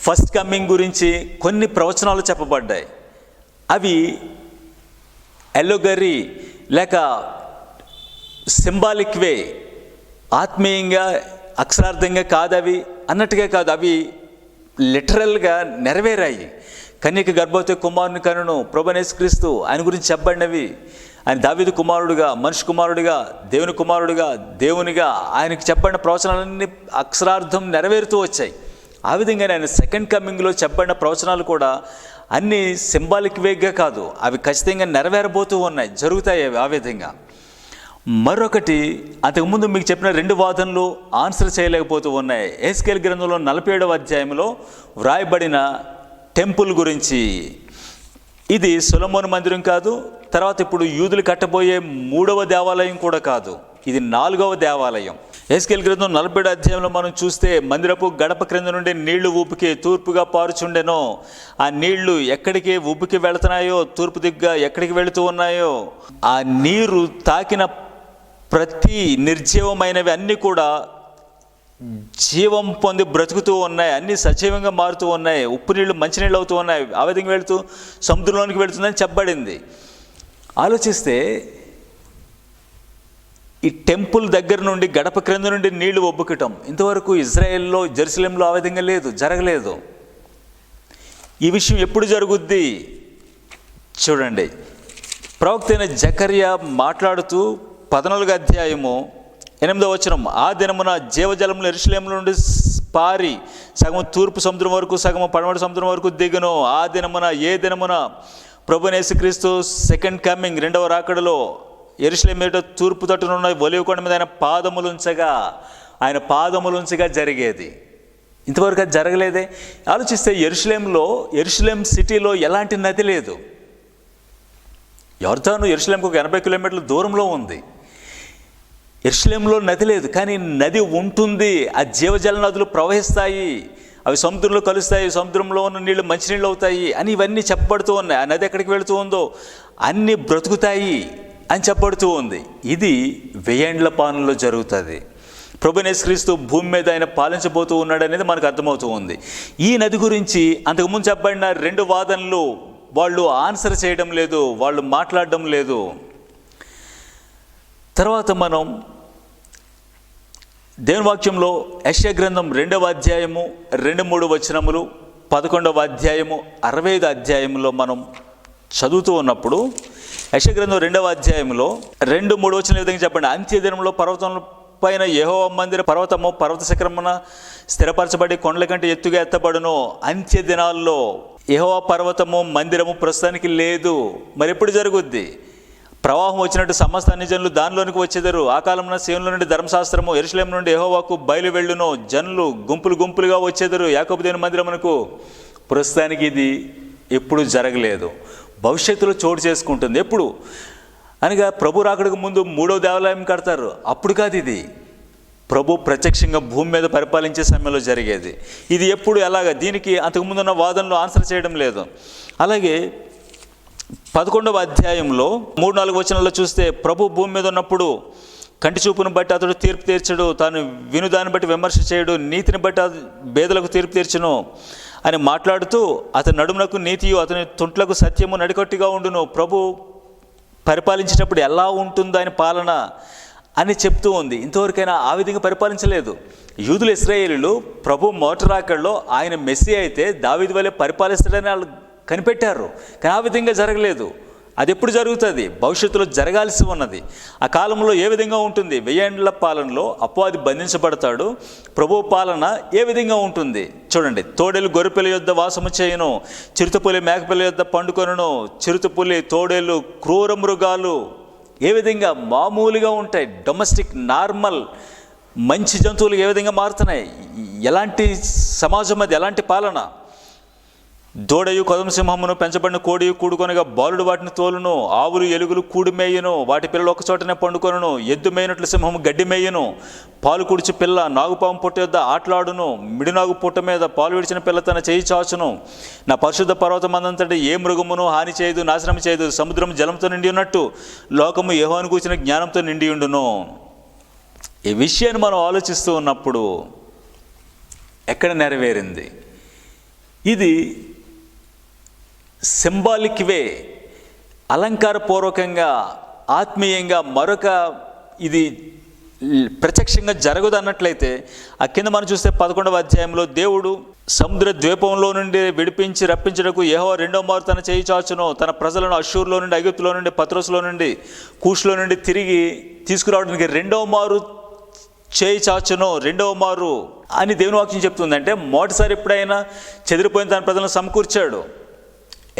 ఫస్ట్ కమ్మింగ్ గురించి కొన్ని ప్రవచనాలు చెప్పబడ్డాయి. అవి ఎల్లోగరీ లేక సింబాలిక్ వే, ఆత్మీయంగా అక్షరార్థంగా కాదు అవి అన్నట్టుగా కాదు, అవి లిటరల్గా నెరవేరాయి. కన్యక గర్భవతి కుమారుని కనును, ప్రభువైన యేసుక్రీస్తు ఆయన గురించి చెప్పబడినవి. ఆయన దావీదు కుమారుడుగా, మనిషి కుమారుడిగా, దేవుని కుమారుడిగా, దేవునిగా ఆయనకి చెప్పబడిన ప్రవచనాలన్నీ అక్షరార్థం నెరవేరుతూ వచ్చాయి. ఆ విధంగానే ఆయన సెకండ్ కమింగ్లో చెప్పబడిన ప్రవచనాలు కూడా అన్నీ సింబాలిక్ వేగా కాదు, అవి ఖచ్చితంగా నెరవేరబోతూ ఉన్నాయి, జరుగుతాయి అవి ఆ విధంగా. మరొకటి, అంతకుముందు మీకు చెప్పిన 2 వాదనలు ఆన్సర్ చేయలేకపోతూ ఉన్నాయి. ఎహెజ్కేలు గ్రంథంలో 47వ అధ్యాయంలో వ్రాయబడిన టెంపుల్ గురించి. ఇది సొలొమోను మందిరం కాదు, తర్వాత ఇప్పుడు యూదులు కట్టబోయే 3వ దేవాలయం కూడా కాదు, ఇది 4వ దేవాలయం. ఎహెజ్కేలు గ్రంథం 47వ అధ్యాయంలో మనం చూస్తే, మందిరపు గడప క్రింద నుండి నీళ్లు ఉబ్బికి తూర్పుగా పారుచుండెనో. ఆ నీళ్లు ఎక్కడికి ఉబ్బికి వెళుతున్నాయో, తూర్పు దిగ్గా ఎక్కడికి వెళుతూ ఉన్నాయో, ఆ నీరు తాకిన ప్రతి నిర్జీవమైనవి అన్నీ కూడా జీవం పొంది బ్రతుకుతూ ఉన్నాయి, అన్నీ సజీవంగా మారుతూ ఉన్నాయి. ఉప్పు నీళ్ళు మంచినీళ్ళు అవుతూ ఉన్నాయి, ఆ విధంగా వెళుతూ సముద్రంలోనికి వెళుతుందని చెప్పబడింది. ఆలోచిస్తే ఈ టెంపుల్ దగ్గర నుండి గడప క్రింద నుండి నీళ్లు ఒబ్బుకటం ఇంతవరకు ఇజ్రాయెల్లో, జెరూసలేంలో ఆ విధంగా లేదు, జరగలేదు. ఈ విషయం ఎప్పుడు జరుగుద్ది చూడండి. ప్రవక్త అయిన జకర్యా మాట్లాడుతూ 14వ అధ్యాయము 8వ వచనం, ఆ దినమున జీవజలములు యెరూషలేములో నుండి పారి సగం తూర్పు సముద్రం వరకు, సగం పడమటి సముద్రం వరకు దిగును. ఆ దినమున, ఏ దినమున? ప్రభువైన యేసుక్రీస్తు సెకండ్ కమింగ్, 2వ రాకడలో యెరూషలేము మీద తూర్పు తట్టునున్న ఒలీవ కొండ మీద ఆయన పాదములుంచగా జరిగేది. ఇంతవరకు అది జరగలేదే. ఆలోచిస్తే యెరూషలేం సిటీలో ఎలాంటి నది లేదు. యొర్దాను యెరూషలేంకు ఒక 80 కిలోమీటర్ల దూరంలో ఉంది. యెరూషలేంలో నది లేదు, కానీ నది ఉంటుంది. ఆ జీవజల నదులు ప్రవహిస్తాయి, అవి సముద్రంలో కలుస్తాయి, సముద్రంలో ఉన్న నీళ్ళు మంచినీళ్ళు అవుతాయి అని ఇవన్నీ చెప్పబడుతూ ఉన్నాయి. ఆ నది ఎక్కడికి వెళుతూ ఉందో అన్నీ బ్రతుకుతాయి అని చెప్పబడుతూ ఉంది. ఇది 1000 ఏండ్ల పాలనలో జరుగుతుంది. ప్రభువైన యేసుక్రీస్తు భూమి మీద ఆయన పాలించబోతూ ఉన్నాడు అనేది మనకు అర్థమవుతూ ఉంది. ఈ నది గురించి అంతకుముందు చెప్పబడిన 2 వాదనలు వాళ్ళు ఆన్సర్ చేయడం లేదు, వాళ్ళు మాట్లాడడం లేదు. తర్వాత మనం దేవుని వాక్యంలో యెషయా గ్రంథం 2వ అధ్యాయము 2-3 వచనములు, 11వ అధ్యాయము 65 అధ్యాయంలో మనం చదువుతూ ఉన్నప్పుడు, యెషయా గ్రంథం 2వ అధ్యాయంలో 2-3 వచనాల విధంగా చెప్పండి. అంత్యదినంలో పర్వతం పైన యెహోవా మందిర పర్వతము పర్వత శిఖరమున స్థిరపరచబడి కొండల కంటే ఎత్తుగా ఎత్తబడును. అంత్య దినాల్లో యెహోవా పర్వతము మందిరము ప్రస్తుతానికి లేదు. మరి ఎప్పుడు జరుగుద్ది? ప్రవాహం వచ్చినట్టు సమస్త అన్ని జనులు దానిలోనికి వచ్చేదారు. ఆ కాలంలో సీయోనులో నుండి ధర్మశాస్త్రము, యెరూషలేము నుండి యెహోవాకు బయలు వెళ్ళును. జనులు గుంపులు గుంపులుగా వచ్చేదారు యాకోబు దేవుని మందిరమునకు. ప్రస్తుతానికి ఇది ఎప్పుడు జరగలేదు, భవిష్యత్తులో చోటు చేసుకుంటుంది. ఎప్పుడు అనగా ప్రభు రాకడకు ముందు 3వ దేవాలయం కడతారు, అప్పుడు కాదు ఇది. ప్రభు ప్రత్యక్షంగా భూమి మీద పరిపాలించే సమయంలో జరిగేది. ఇది ఎప్పుడు, ఎలాగా? దీనికి అంతకుముందున్న వాదనలు ఆన్సర్ చేయడం లేదు. అలాగే 11వ అధ్యాయంలో 3-4 వచనాల్లో చూస్తే, ప్రభు భూమి మీద ఉన్నప్పుడు కంటి చూపును బట్టి అతడు తీర్పు తీర్చడు, తాను వినుదాన్ని బట్టి విమర్శ చేయడు, నీతిని బట్టి బేదలకు తీర్పు తీర్చును అని మాట్లాడుతూ, అతని నడుమునకు నీతియు అతని తుంట్లకు సత్యము నడికట్టుగా ఉండును. ప్రభు పరిపాలించేటప్పుడు ఎలా ఉంటుందో ఆయన పాలన అని చెప్తూ ఉంది. ఇంతవరకైనా ఆ విధంగా పరిపాలించలేదు. యూదులు, ఇశ్రాయేలీయులు ప్రభు మొదటి రాకడలో ఆయన మెస్సీ అయితే దావీదు వలె పరిపాలిస్తాడని వాళ్ళు కనిపెట్టారు, కానీ ఆ విధంగా జరగలేదు. అది ఎప్పుడు జరుగుతుంది? భవిష్యత్తులో జరగాల్సి ఉన్నది. ఆ కాలంలో ఏ విధంగా ఉంటుంది? 1000 ఏండ్ల పాలనలో అపవాది బంధించబడతాడు. ప్రభు పాలన ఏ విధంగా ఉంటుంది చూడండి. తోడేలు గొర్రెపిల్ల యొద్ద వాసము చేయును, చిరుతపులి మేకపిల్ల యొద్ద పండుకొనును. చిరుతపులి, తోడేలు, క్రూర మృగాలు ఏ విధంగా మామూలుగా ఉంటాయి, డొమెస్టిక్ నార్మల్ మంచి జంతువులు ఏ విధంగా మారుతున్నాయి. ఎలాంటి సమాజం అది, ఎలాంటి పాలన. దూడయు కొదమ సింహమును పెంచబడిన కోడియు కూడుకొనగా బాలుడు వాటిని తోలును. ఆవులు, ఎలుగులు కూడి మేయును, వాటి పిల్లలు ఒక చోటనే పండుకొనును. ఎద్దు మేయినట్లు సింహము గడ్డి మేయును. పాలు కుడిచి పిల్ల నాగుపాము పొట్ట యొద్ద ఆటలాడును. మిడినాగు పుట్ట మీద పాలు విడిచిన పిల్ల తన చేయి చాచును. నా పరిశుద్ధ పర్వతమందంతటి ఏ మృగమును హాని చేయదు, నాశనం చేయదు. సముద్రం జలంతో నిండి ఉన్నట్టు లోకము యెహోవాను గూర్చిన జ్ఞానంతో నిండి ఉండును. ఈ విషయాన్ని మనం ఆలోచిస్తూ ఉన్నప్పుడు ఎక్కడ నెరవేరింది? ఇది సింబాలిక్ వే, అలంకారపూర్వకంగా, ఆత్మీయంగా మరొక ఇది ప్రత్యక్షంగా జరగదు అన్నట్లయితే, ఆ కింద మనం చూస్తే 11వ అధ్యాయంలో దేవుడు సముద్ర ద్వీపంలో నుండి విడిపించి రప్పించడానికి యెహోవా 2వ మారు తన చేయి చాచును. తన ప్రజలను అష్షూరులో నుండి, ఐగుప్తులో నుండి, పత్రోసులో నుండి, కూషులో నుండి తిరిగి తీసుకురావడానికి 2వ మారు చేయి చాచును రెండవ మారు అని దేవుని వాక్యం చెప్తుంది. అంటే మొదటిసారి ఎప్పుడైనా చెదిరిపోయిన తన ప్రజలను సమకూర్చాడు.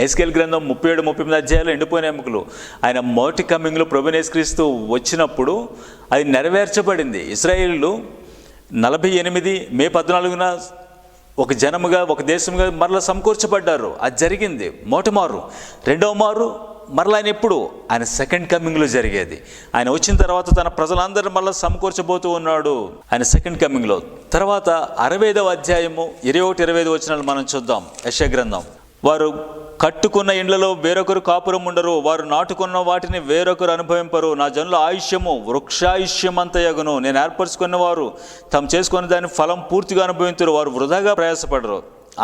ఎస్కేల్ గ్రంథం 37-38 అధ్యాయాలు ఎండిపోయిన ఎముకలు. ఆయన మొదటి కమింగ్లో ప్రభువైన యేసుక్రీస్తు వచ్చినప్పుడు అది నెరవేర్చబడింది. ఇశ్రాయేలు 48 మే 14న ఒక జనముగా ఒక దేశముగా మరలా సమకూర్చబడ్డారు. అది జరిగింది మొదటి మారు. రెండవ మారు మరలా ఆయన ఎప్పుడు? ఆయన సెకండ్ కమింగ్లో జరిగేది. ఆయన వచ్చిన తర్వాత తన ప్రజలందరూ మరలా సమకూర్చబోతూ ఉన్నాడు ఆయన సెకండ్ కమింగ్లో. తర్వాత 65వ అధ్యాయము 21-25 వచనాలు మనం చూద్దాం. యెషయా గ్రంథం. వారు కట్టుకున్న ఇండ్లలో వేరొకరు కాపురం ఉండరు, వారు నాటుకున్న వాటిని వేరొకరు అనుభవింపరు. నా జనుల ఆయుష్యము వృక్షాయుష్యమంతయగును. నేను ఏర్పరచుకున్న వారు తాము చేసుకున్న దాని ఫలం పూర్తిగా అనుభవించరు. వారు వృధాగా ప్రయాసపడరు.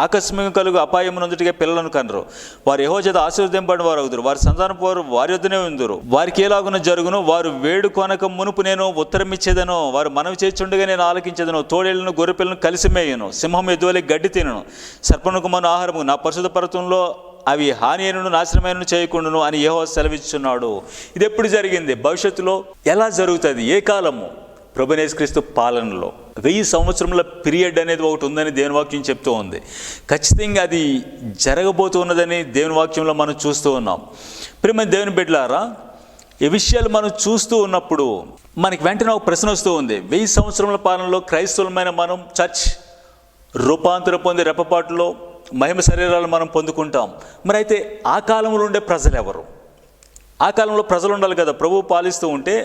ఆకస్మిక కలుగు అపాయమునందుటిగా పిల్లలను కనరు. వారు యెహోవా చేత ఆశీర్వదింపబడిన వారు అవుదురు. వారి సంతానపు వారు వారి వద్దనే ఉందురు. వారికి ఎలాగున జరుగును? వారు వేడుకొనక మునుపు నేను ఉత్తరం ఇచ్చేదను. వారు మనవి చేర్చుండగా నేను ఆలకించేదను. తోడేళ్లను గొర్రెపిల్లను కలిసి మేయను. సింహం ఎద్దువలే గడ్డి తినను. సర్పముఖమును ఆహారము నా పరిశుద్ధ పర్వతంలో అవి హాని అయినను నాశనమైనను చేయకుండాను అని యెహోవా సెలవిస్తున్నాడు. ఇది ఎప్పుడు జరిగింది? భవిష్యత్తులో ఎలా జరుగుతుంది? ఏ కాలము? ప్రభువైన యేసుక్రీస్తు పాలనలో 1000 సంవత్సరముల పీరియడ్ అనేది ఒకటి ఉందని దేవుని వాక్యం చెప్తూ ఉంది. ఖచ్చితంగా అది జరగబోతున్నదని దేవుని వాక్యంలో మనం చూస్తూ ఉన్నాం. ప్రియమైన దేవుని బిడ్డలారా, ఈ విషయాలు మనం చూస్తూ ఉన్నప్పుడు మనకి వెంటనే ఒక ప్రశ్న వస్తూ ఉంది. 1000 సంవత్సరముల పాలనలో క్రైస్తవులమైన మనం చర్చ్ రూపాంతరం పొంది రెప్పపాటులో మహిమ శరీరాలు మనం పొందుకుంటాం. మరి అయితే ఆ కాలంలో ఉండే ప్రజలు ఎవరు? ఆ కాలంలో ప్రజలు ఉండాలి కదా. ప్రభువు పాలిస్తూ ఉంటే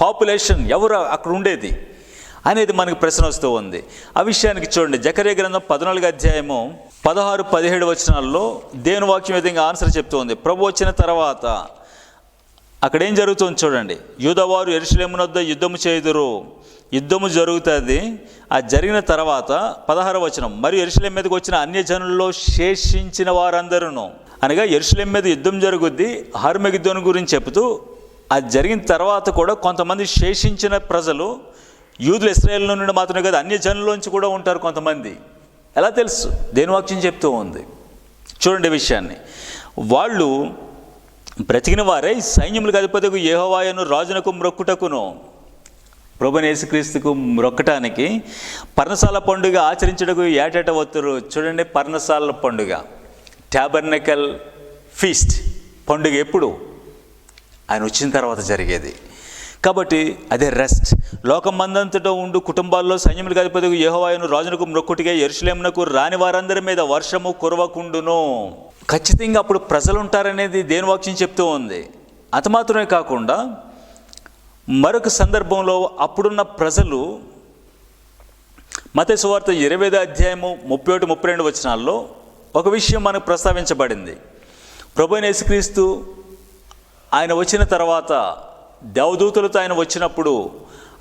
పాపులేషన్ ఎవరు అక్కడ ఉండేది అనేది మనకు ప్రశ్న వస్తూ ఉంది. ఆ విషయానికి చూడండి, జకర్యా గ్రంథం 14వ అధ్యాయము 16-17 వచనాల్లో దేవుని వాక్యం విధంగా ఆన్సర్ చెప్తూ ఉంది. ప్రభు వచ్చిన తర్వాత అక్కడ ఏం జరుగుతుంది చూడండి. యూదావారు యెరూషలేము వద్ద యుద్ధము చేయుదురు. యుద్ధము జరుగుతుంది. ఆ జరిగిన తర్వాత 16వ వచనం, మరియు యెరూషలేము మీదకి వచ్చిన అన్యజనుల్లో శేషించిన వారందరూ, అనగా యెరూషలేము మీద యుద్ధం జరుగుద్ది హర్మగిద్దోను గురించి చెబుతూ, అది జరిగిన తర్వాత కూడా కొంతమంది శేషించిన ప్రజలు యూదులు ఇశ్రాయేలు నుండి మాత్రమే కాదు అన్యజనుల్లోంచి కూడా ఉంటారు కొంతమంది. ఎలా తెలుసు? దేవుని వాక్యం చెప్తూ ఉంది. చూడండి విషయాన్ని. వాళ్ళు బ్రతికిన వారే సైన్యములకు అధిపతికి యెహోవాను రాజునకు మ్రొక్కుటకును, ప్రభువైన యేసుక్రీస్తుకు మ్రొక్కటానికి పర్ణశాల పండుగ ఆచరించుటకు ఏటేట వత్తురు. చూడండి, పర్ణశాల పండుగ, ట్యాబర్నకల్ ఫీస్ట్ పండుగ ఎప్పుడు? ఆయన వచ్చిన తర్వాత జరిగేది. కాబట్టి అదే రెస్ట్. లోకం మందంతటా ఉండు కుటుంబాల్లో సైన్యములకు అధిపతికి యెహోవాను రాజునకు మ్రొక్కుటిగా యెరూషలేమునకు రాని వారందరి మీద వర్షము కురవకుండును. ఖచ్చితంగా అప్పుడు ప్రజలు ఉంటారనేది దేవుని వాక్యం చెప్తూ ఉంది. అంత మాత్రమే కాకుండా మరొక సందర్భంలో అప్పుడున్న ప్రజలు మత్తయి సువార్త 20వ అధ్యాయము 31-32 వచనాల్లో ఒక విషయం మనకు ప్రస్తావించబడింది. ప్రభువైన యేసుక్రీస్తు ఆయన వచ్చిన తర్వాత దేవదూతలతో ఆయన వచ్చినప్పుడు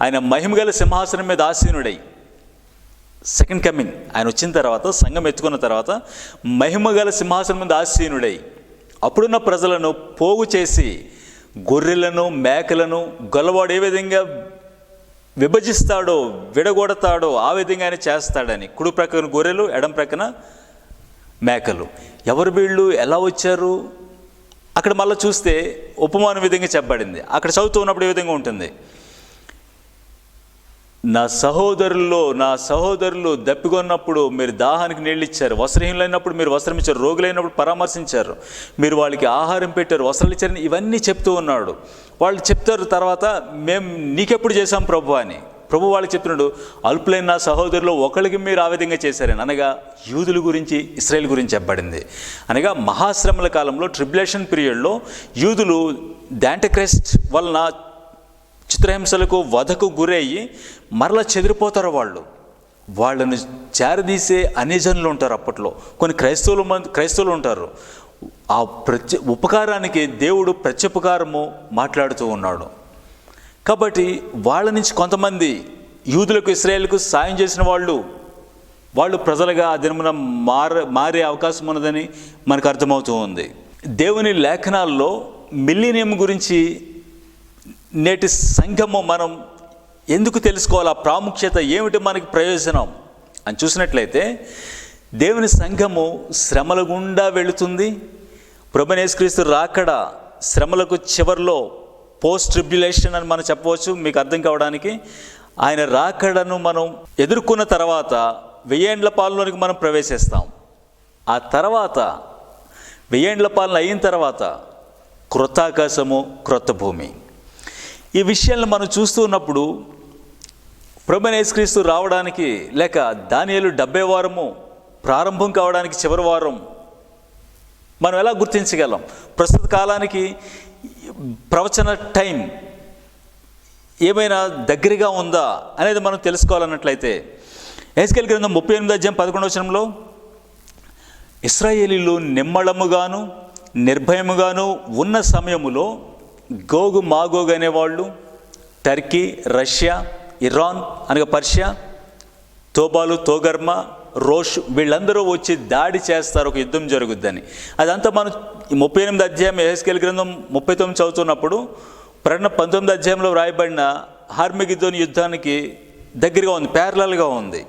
ఆయన మహిమగల సింహాసనం మీద ఆసీనుడై, సెకండ్ కమింగ్ ఆయన వచ్చిన తర్వాత సంఘం ఎత్తుకున్న తర్వాత మహిమగల సింహాసనం మీద ఆసీనుడై అప్పుడున్న ప్రజలను పోగు చేసి గొర్రెలను మేకలను గొల్లవాడు ఏ విధంగా విభజిస్తాడో విడగొడతాడో ఆ విధంగా ఆయన చేస్తాడని. కుడి ప్రక్కన గొర్రెలు, ఎడం ప్రక్కన మేకలు. ఎవరు వీళ్ళు? ఎలా వచ్చారు? అక్కడ మళ్ళీ చూస్తే ఉపమానం విధంగా చెప్పబడింది. అక్కడ చదువుతూ ఉన్నప్పుడు ఏ విధంగా ఉంటుంది? నా సహోదరులు దప్పికొన్నప్పుడు మీరు దాహానికి నీళ్ళు ఇచ్చారు, వస్త్రహీనులైనప్పుడు మీరు వస్త్రం ఇచ్చారు, రోగులైనప్పుడు పరామర్శించారు, మీరు వాళ్ళకి ఆహారం పెట్టారు, వస్త్రాలు ఇచ్చారని ఇవన్నీ చెప్తూ ఉన్నాడు. వాళ్ళు చెప్తారు తర్వాత, మేము నీకెప్పుడు చేశాం ప్రభు అని. ప్రభు వాళ్ళకి చెప్తున్నాడు, అల్పులైన నా సహోదరులు ఒకరికి మీరు ఆ విధంగా చేశారని. అనగా యూదుల గురించి, ఇశ్రాయేల్ గురించి చెప్పబడింది. అనగా మహాశ్రమల కాలంలో, ట్రిబ్యులేషన్ పీరియడ్లో యూదులు యాంటిక్రైస్ట్ వలన చిత్రహింసలకు వధకు గురయ్యి మరలా చెదిరిపోతారు. వాళ్ళను చేరదీసే అన్యజనులు ఉంటారు. అప్పట్లో కొన్ని క్రైస్తవులు ఉంటారు. ఆ ఉపకారానికి దేవుడు ప్రత్యుపకారము మాట్లాడుతూ ఉన్నాడు. కాబట్టి వాళ్ళ నుంచి కొంతమంది యూదులకు, ఇశ్రాయేలుకు సాయం చేసిన వాళ్ళు ప్రజలుగా ఆ దినమున మారే అవకాశం ఉన్నదని మనకు అర్థమవుతూ ఉంది. దేవుని లేఖనాల్లో మిలీనియం గురించి నేటి సంఘము మనం ఎందుకు తెలుసుకోవాలి? ఆ ప్రాముఖ్యత ఏమిటి? మనకి ప్రయోజనం అని చూసినట్లయితే దేవుని సంఘము శ్రమల గుండా వెళుతుంది. ప్రభువైన యేసుక్రీస్తు రాకడ శ్రమలకు చివరిలో పోస్ట్ ట్రిబ్యులేషన్ అని మనం చెప్పవచ్చు మీకు అర్థం కావడానికి. ఆయన రాకడను మనం ఎదుర్కొన్న తర్వాత 1000 ఏండ్ల పాలనలోనికి మనం ప్రవేశిస్తాం. ఆ తర్వాత 1000 ఏండ్ల పాలన అయిన తర్వాత క్రొత్త ఆకాశము, క్రొత్త భూమి. ఈ విషయాలను మనం చూస్తూ ఉన్నప్పుడు ప్రభువైన యేసుక్రీస్తు రావడానికి, లేక దానియేలు 70 వారము ప్రారంభం కావడానికి చివరి వారం మనం ఎలా గుర్తించగలం? ప్రస్తుత కాలానికి ప్రవచన టైం ఏమైనా దగ్గరగా ఉందా అనేది మనం తెలుసుకోవాలన్నట్లయితే యెహెజ్కేలు గ్రంథం 38 అధ్యాయం 11వ వచనంలో, ఇశ్రాయేలీలు నిమ్మళముగాను నిర్భయముగాను ఉన్న సమయములో గోగు మాగోగు అనేవాళ్ళు, టర్కీ, రష్యా, ఇరాన్ అనగా పర్షియా, తోబాలు, తోగర్మ, రోష్ వీళ్ళందరూ వచ్చి దాడి చేస్తారు, ఒక యుద్ధం జరుగుద్దని. అదంతా మనం 38 అధ్యాయం యెహెజ్కేలు గ్రంథం 39 చదువుతున్నప్పుడు ప్రకటన 19 అధ్యాయంలో వ్రాయబడిన హార్మెగిద్దోను యుద్ధానికి దగ్గరగా ఉంది, ప్యారలల్గా ఉంది.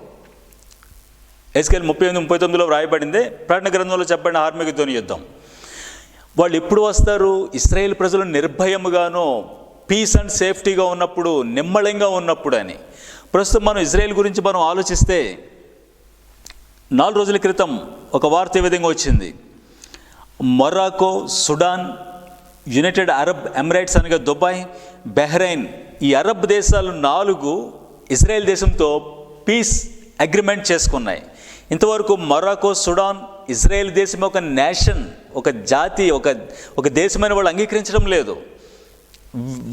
యెహెజ్కేలు 38-39లో వ్రాయబడిందే ప్రకటన గ్రంథంలో చెప్పబడిన హార్మెగిద్దోను యుద్ధం. వాళ్ళు ఎప్పుడు వస్తారు? ఇశ్రాయేల్ ప్రజలు నిర్భయముగాను పీస్ అండ్ సేఫ్టీగా ఉన్నప్పుడు, నిమ్మళంగా ఉన్నప్పుడు అని. ప్రస్తుతం మనం ఇజ్రాయెల్ గురించి మనం ఆలోచిస్తే 4 రోజుల క్రితం ఒక వార్త ఈ విధంగా వచ్చింది. Morocco, Sudan, United Arab Emirates అనగా దుబాయ్, బహ్రెయిన్, ఈ అరబ్ దేశాలు 4 ఇజ్రాయెల్ దేశంతో పీస్ అగ్రిమెంట్ చేసుకున్నాయి. ఇంతవరకు మొరాకో, సుడాన్, ఇజ్రాయెల్ దేశం ఒక నేషన్, ఒక జాతి, ఒక దేశమైన వాళ్ళు అంగీకరించడం లేదు.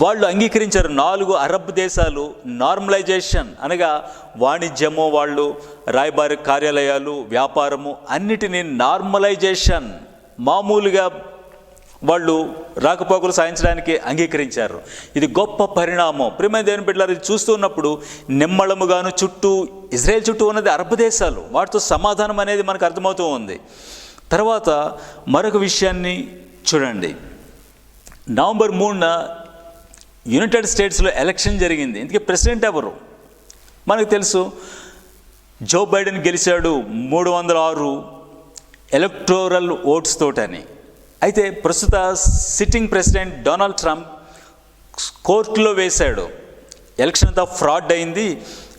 వాళ్ళు అంగీకరించారు. 4 అరబ్ దేశాలు నార్మలైజేషన్ అనగా వాణిజ్యము, వాళ్ళు రాయబారి కార్యాలయాలు, వ్యాపారము అన్నిటినీ నార్మలైజేషన్, మామూలుగా వాళ్ళు రాకపోకలు సాధించడానికి అంగీకరించారు. ఇది గొప్ప పరిణామం. ప్రియమైన దేవుని బిడ్డలారా, ఇది చూస్తున్నప్పుడు నిమ్మళముగాను ఇజ్రాయెల్ చుట్టూ ఉన్నది అరబ్ దేశాలు, వాటితో సమాధానం అనేది మనకు అర్థమవుతూ ఉంది. తర్వాత మరొక విషయాన్ని చూడండి. నవంబర్ 3న యునైటెడ్ స్టేట్స్లో ఎలక్షన్ జరిగింది. ఇందుకే ప్రెసిడెంట్ ఎవరు మనకు తెలుసు. జో బైడెన్ గెలిచాడు 306 ఎలక్టోరల్ ఓట్స్ తోటని. అయితే ప్రస్తుత సిట్టింగ్ ప్రెసిడెంట్ డొనాల్డ్ ట్రంప్ కోర్టులో వేశాడు, ఎలక్షన్ అంతా ఫ్రాడ్ అయింది,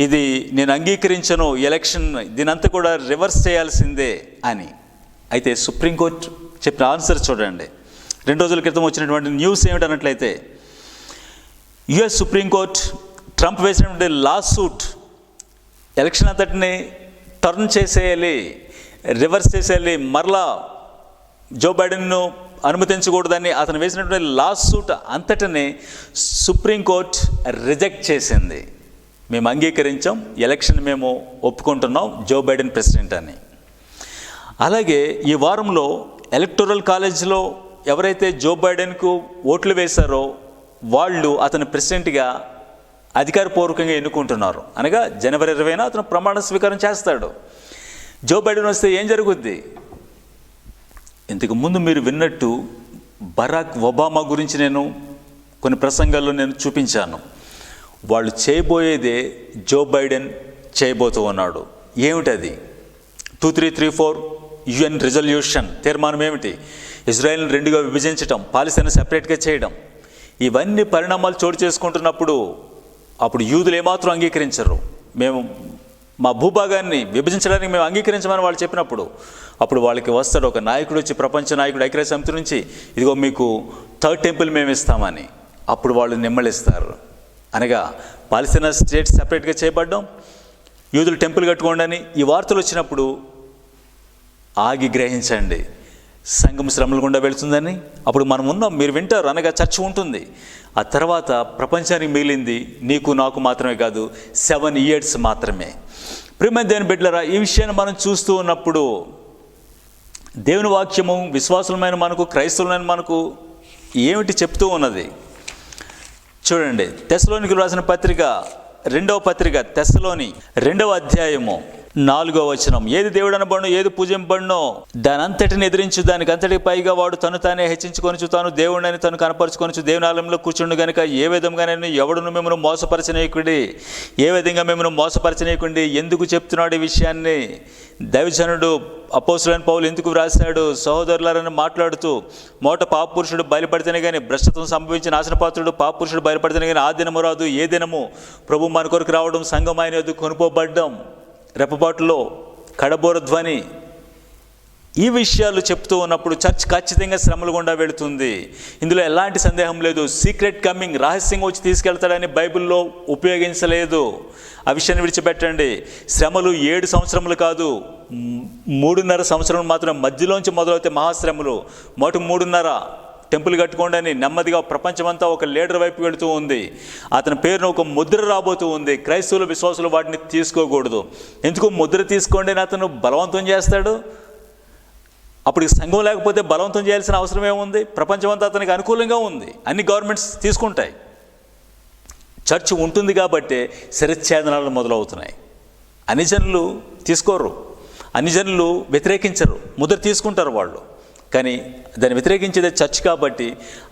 ఇది నేను అంగీకరించను, ఎలక్షన్ దీనంతా కూడా రివర్స్ చేయాల్సిందే అని. అయితే సుప్రీంకోర్టు చెప్పిన ఆన్సర్ చూడండి. 2 రోజుల క్రితం వచ్చినటువంటి న్యూస్ ఏమిటన్నట్లయితే, యుఎస్ సుప్రీంకోర్టు ట్రంప్ వేసినటువంటి లా సూట్ ఎలక్షన్ అంతటిని టర్న్ చేసేయాలి, రివర్స్ చేసేయాలి, మరలా జో బైడెన్ను అనుమతించకూడదని అతను వేసినటువంటి లా సూట్ అంతటిని సుప్రీంకోర్టు రిజెక్ట్ చేసింది. మేము అంగీకరించాం, ఎలక్షన్ మేము ఒప్పుకుంటున్నాం, జో బైడెన్ ప్రెసిడెంట్ అని. అలాగే ఈ వారంలో ఎలక్టోరల్ కాలేజ్లో ఎవరైతే జో బైడెన్కు ఓట్లు వేశారో వాళ్ళు అతను ప్రెసిడెంట్గా అధికారపూర్వకంగా ఎన్నుకుంటున్నారు. అనగా జనవరి 20న అతను ప్రమాణ స్వీకారం చేస్తాడు. జో బైడెన్ వస్తే ఏం జరుగుద్ది? ఇంతకు ముందు మీరు విన్నట్టు బరాక్ ఒబామా గురించి నేను కొన్ని ప్రసంగాల్లో నేను చూపించాను. వాళ్ళు చేయబోయేదే జో బైడెన్ చేయబోతూ ఉన్నాడు. ఏమిటది? 2334 UN రిజల్యూషన్ తీర్మానం ఏమిటి? ఇజ్రాయెల్ని 2గా విభజించడం, పాలస్తీనా సెపరేట్గా చేయడం. ఇవన్నీ పరిణామాలు చోటు చేసుకుంటున్నప్పుడు అప్పుడు యూదులు ఏమాత్రం అంగీకరించరు. మేము మా భూభాగాన్ని విభజించడానికి మేము అంగీకరించమని వాళ్ళు చెప్పినప్పుడు అప్పుడు వాళ్ళకి వస్తాడు ఒక నాయకుడు వచ్చి, ప్రపంచ నాయకుడు, ఐక్యరాజ్య సమితి నుంచి, ఇదిగో మీకు 3rd టెంపుల్ మేము ఇస్తామని. అప్పుడు వాళ్ళు నిమ్మళిస్తారు. అనగా పాలస్తీనా స్టేట్ సెపరేట్గా చేయబడ్డం, యూదులు టెంపుల్ కట్టుకోండి అని ఈ వార్తలు వచ్చినప్పుడు ఆగి గ్రహించండి, సంఘం శ్రమల గుండా వెళుతుందని. అప్పుడు మనం ఉన్నాం, మీరు వింటారు, అనగా చర్చ ఉంటుంది. ఆ తర్వాత ప్రపంచానికి మిగిలింది నీకు నాకు మాత్రమే కాదు, 7 years మాత్రమే. ప్రియమైన దేవుని బిడ్డలారా, ఈ విషయాన్ని మనం చూస్తూ ఉన్నప్పుడు దేవుని వాక్యము విశ్వాసులమైన మనకు, క్రైస్తవులమైన మనకు ఏమిటి చెప్తూ ఉన్నది చూడండి. తెస్సలోనికి రాసిన పత్రిక 2వ పత్రిక, తెస్సలోని 2వ అధ్యాయము 4వ వచనం, ఏది దేవుడు అనబడునో ఏది పూజింపబడునో దాని అంతటిని ఎదిరించు, దానికి అంతటి పైగా వాడు తను తానే హెచ్చించుకొనుచు తాను దేవుడిని తను కనపరుచుకొనుచు దేవుని ఆలయంలో కూర్చుండు గనుక ఏ విధంగానైనా ఎవడును మిమ్మల్ని మోసపరచనీయకుడి, ఏ విధంగా మిమ్మల్ని మోసపరచనీయకుండి. ఎందుకు చెప్తున్నాడు ఈ విషయాన్ని? దైవజనుడు అపోస్తలుడైన పౌలు ఎందుకు వ్రాశాడు? సహోదరులారని మాట్లాడుతూ, మోట పాపపురుషుడు బయలుపడితేనే కానీ, భ్రష్టత్వం సంభవించిన నాశనపాత్రుడు పాపపురుషుడు బయలుపడితేనే కానీ ఆ దినము రాదు. ఏ దినము? ప్రభు మన కొరకు రావడం, సంఘం ఆయన యొద్దకు కొనుకోబడ్డం, రెప్పపాటులో కడబోర ధ్వని. ఈ విషయాలు చెప్తూ ఉన్నప్పుడు చర్చ్ ఖచ్చితంగా శ్రమలు గుండా వెళుతుంది. ఇందులో ఎలాంటి సందేహం లేదు. సీక్రెట్ కమింగ్, రహస్యంగా వచ్చి తీసుకెళ్తాడని బైబిల్లో ఉపయోగించలేదు. ఆ విషయాన్ని విడిచిపెట్టండి. శ్రమలు 7 సంవత్సరములు కాదు, 3.5 సంవత్సరం మాత్రమే. మధ్యలోంచి మొదలవుతే మహాశ్రమలు. మొదటి 3.5 టెంపుల్ కట్టుకోండి అని నెమ్మదిగా ప్రపంచమంతా ఒక లీడర్ వైపు వెళుతూ ఉంది. అతని పేరును ఒక ముద్ర రాబోతూ ఉంది. క్రైస్తవులు, విశ్వాసులు వాటిని తీసుకోకూడదు. ఎందుకు? ముద్ర తీసుకోండి అని అతను బలవంతం చేస్తాడు. అప్పుడు సంఘం లేకపోతే బలవంతం చేయాల్సిన అవసరం ఏముంది? ప్రపంచమంతా అతనికి అనుకూలంగా ఉంది, అన్ని గవర్నమెంట్స్ తీసుకుంటాయి. చర్చ్ ఉంటుంది కాబట్టే శిరచ్ఛేదనాలు మొదలవుతున్నాయి. అన్ని జనులు తీసుకోరు, అన్ని జనులు వ్యతిరేకించరు, ముద్ర తీసుకుంటారు వాళ్ళు. కానీ దాన్ని వ్యతిరేకించేదే చర్చ్ కాబట్టి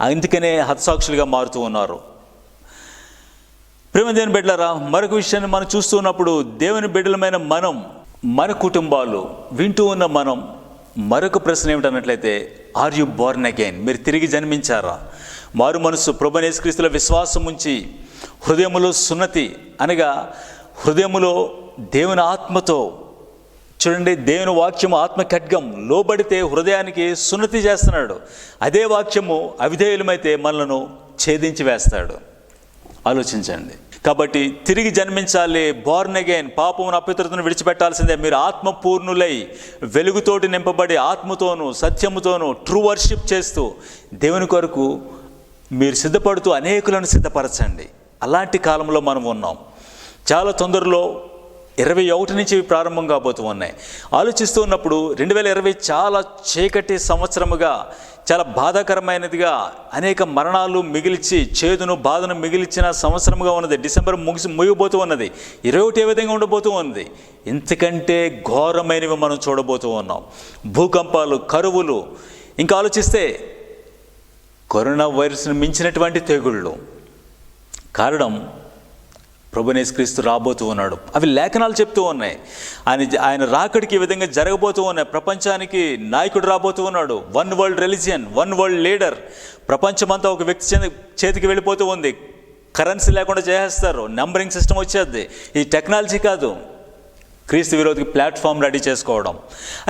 అందుకనే హతసాక్షులుగా మారుతూ ఉన్నారు. ప్రేమ దేవుని బిడ్డలారా, మరొక విషయాన్ని మనం చూస్తూ ఉన్నప్పుడు, దేవుని బిడ్డలమైన మనం, మన కుటుంబాలు వింటూ ఉన్న మనం, మరొక ప్రశ్న ఏమిటన్నట్లయితే, ఆర్ యు బోర్న్ అగైన్? మీరు తిరిగి జన్మించారా? మారు మనసు, ప్రభువైన యేసుక్రీస్తులో విశ్వాసం ఉంచి హృదయములో సున్నతి, అనగా హృదయములో దేవుని ఆత్మతో, చూడండి, దేవుని వాక్యము ఆత్మ ఖడ్గం, లోబడితే హృదయానికి సున్నతి చేస్తున్నాడు. అదే వాక్యము అవిధేయులమైతే మనలను ఛేదించి వేస్తాడు. ఆలోచించండి. కాబట్టి తిరిగి జన్మించాలి, బోర్న్ అగైన్. పాపమును, అపవిత్రతను విడిచిపెట్టాల్సిందే. మీరు ఆత్మపూర్ణులై వెలుగుతోటి నింపబడి ఆత్మతోనూ సత్యముతోనూ ట్రూ వర్షిప్ చేస్తూ దేవుని కొరకు మీరు సిద్ధపడుతూ అనేకులను సిద్ధపరచండి. అలాంటి కాలంలో మనం ఉన్నాం. చాలా తొందరలో 21 నుంచి ప్రారంభం కాబోతూ ఉన్నాయి. ఆలోచిస్తూ ఉన్నప్పుడు 2020 చాలా చీకటి సంవత్సరముగా, చాలా బాధాకరమైనదిగా, అనేక మరణాలు మిగిల్చి, చేదును బాధను మిగిల్చిన సంవత్సరముగా ఉన్నది. డిసెంబర్ ముగిపోతూ ఉన్నది. 21 ఏ విధంగా ఉండబోతూ ఉంది? ఇంతకంటే ఘోరమైనవి మనం చూడబోతూ ఉన్నాం. భూకంపాలు, కరువులు, ఇంకా ఆలోచిస్తే కరోనా వైరస్ను మించినటువంటి తెగుళ్ళు. కారణం, ప్రభువైన యేసుక్రీస్తు రాబోతూ ఉన్నాడు. అవి లేఖనాలు చెప్తూ ఉన్నాయి. ఆయన రాకడికి ఈ విధంగా జరగబోతూ ఉన్నాయి. ప్రపంచానికి నాయకుడు రాబోతూ ఉన్నాడు. 1 వరల్డ్ రిలీజియన్, 1 వరల్డ్ లీడర్. ప్రపంచమంతా ఒక వ్యక్తి చేతికి వెళ్ళిపోతూ ఉంది. కరెన్సీ లేకుండా చేసేస్తారు, నంబరింగ్ సిస్టమ్ వచ్చేది. ఈ టెక్నాలజీ కాదు, క్రీస్తు విరోధికి ప్లాట్ఫామ్ రెడీ చేసుకోవడం.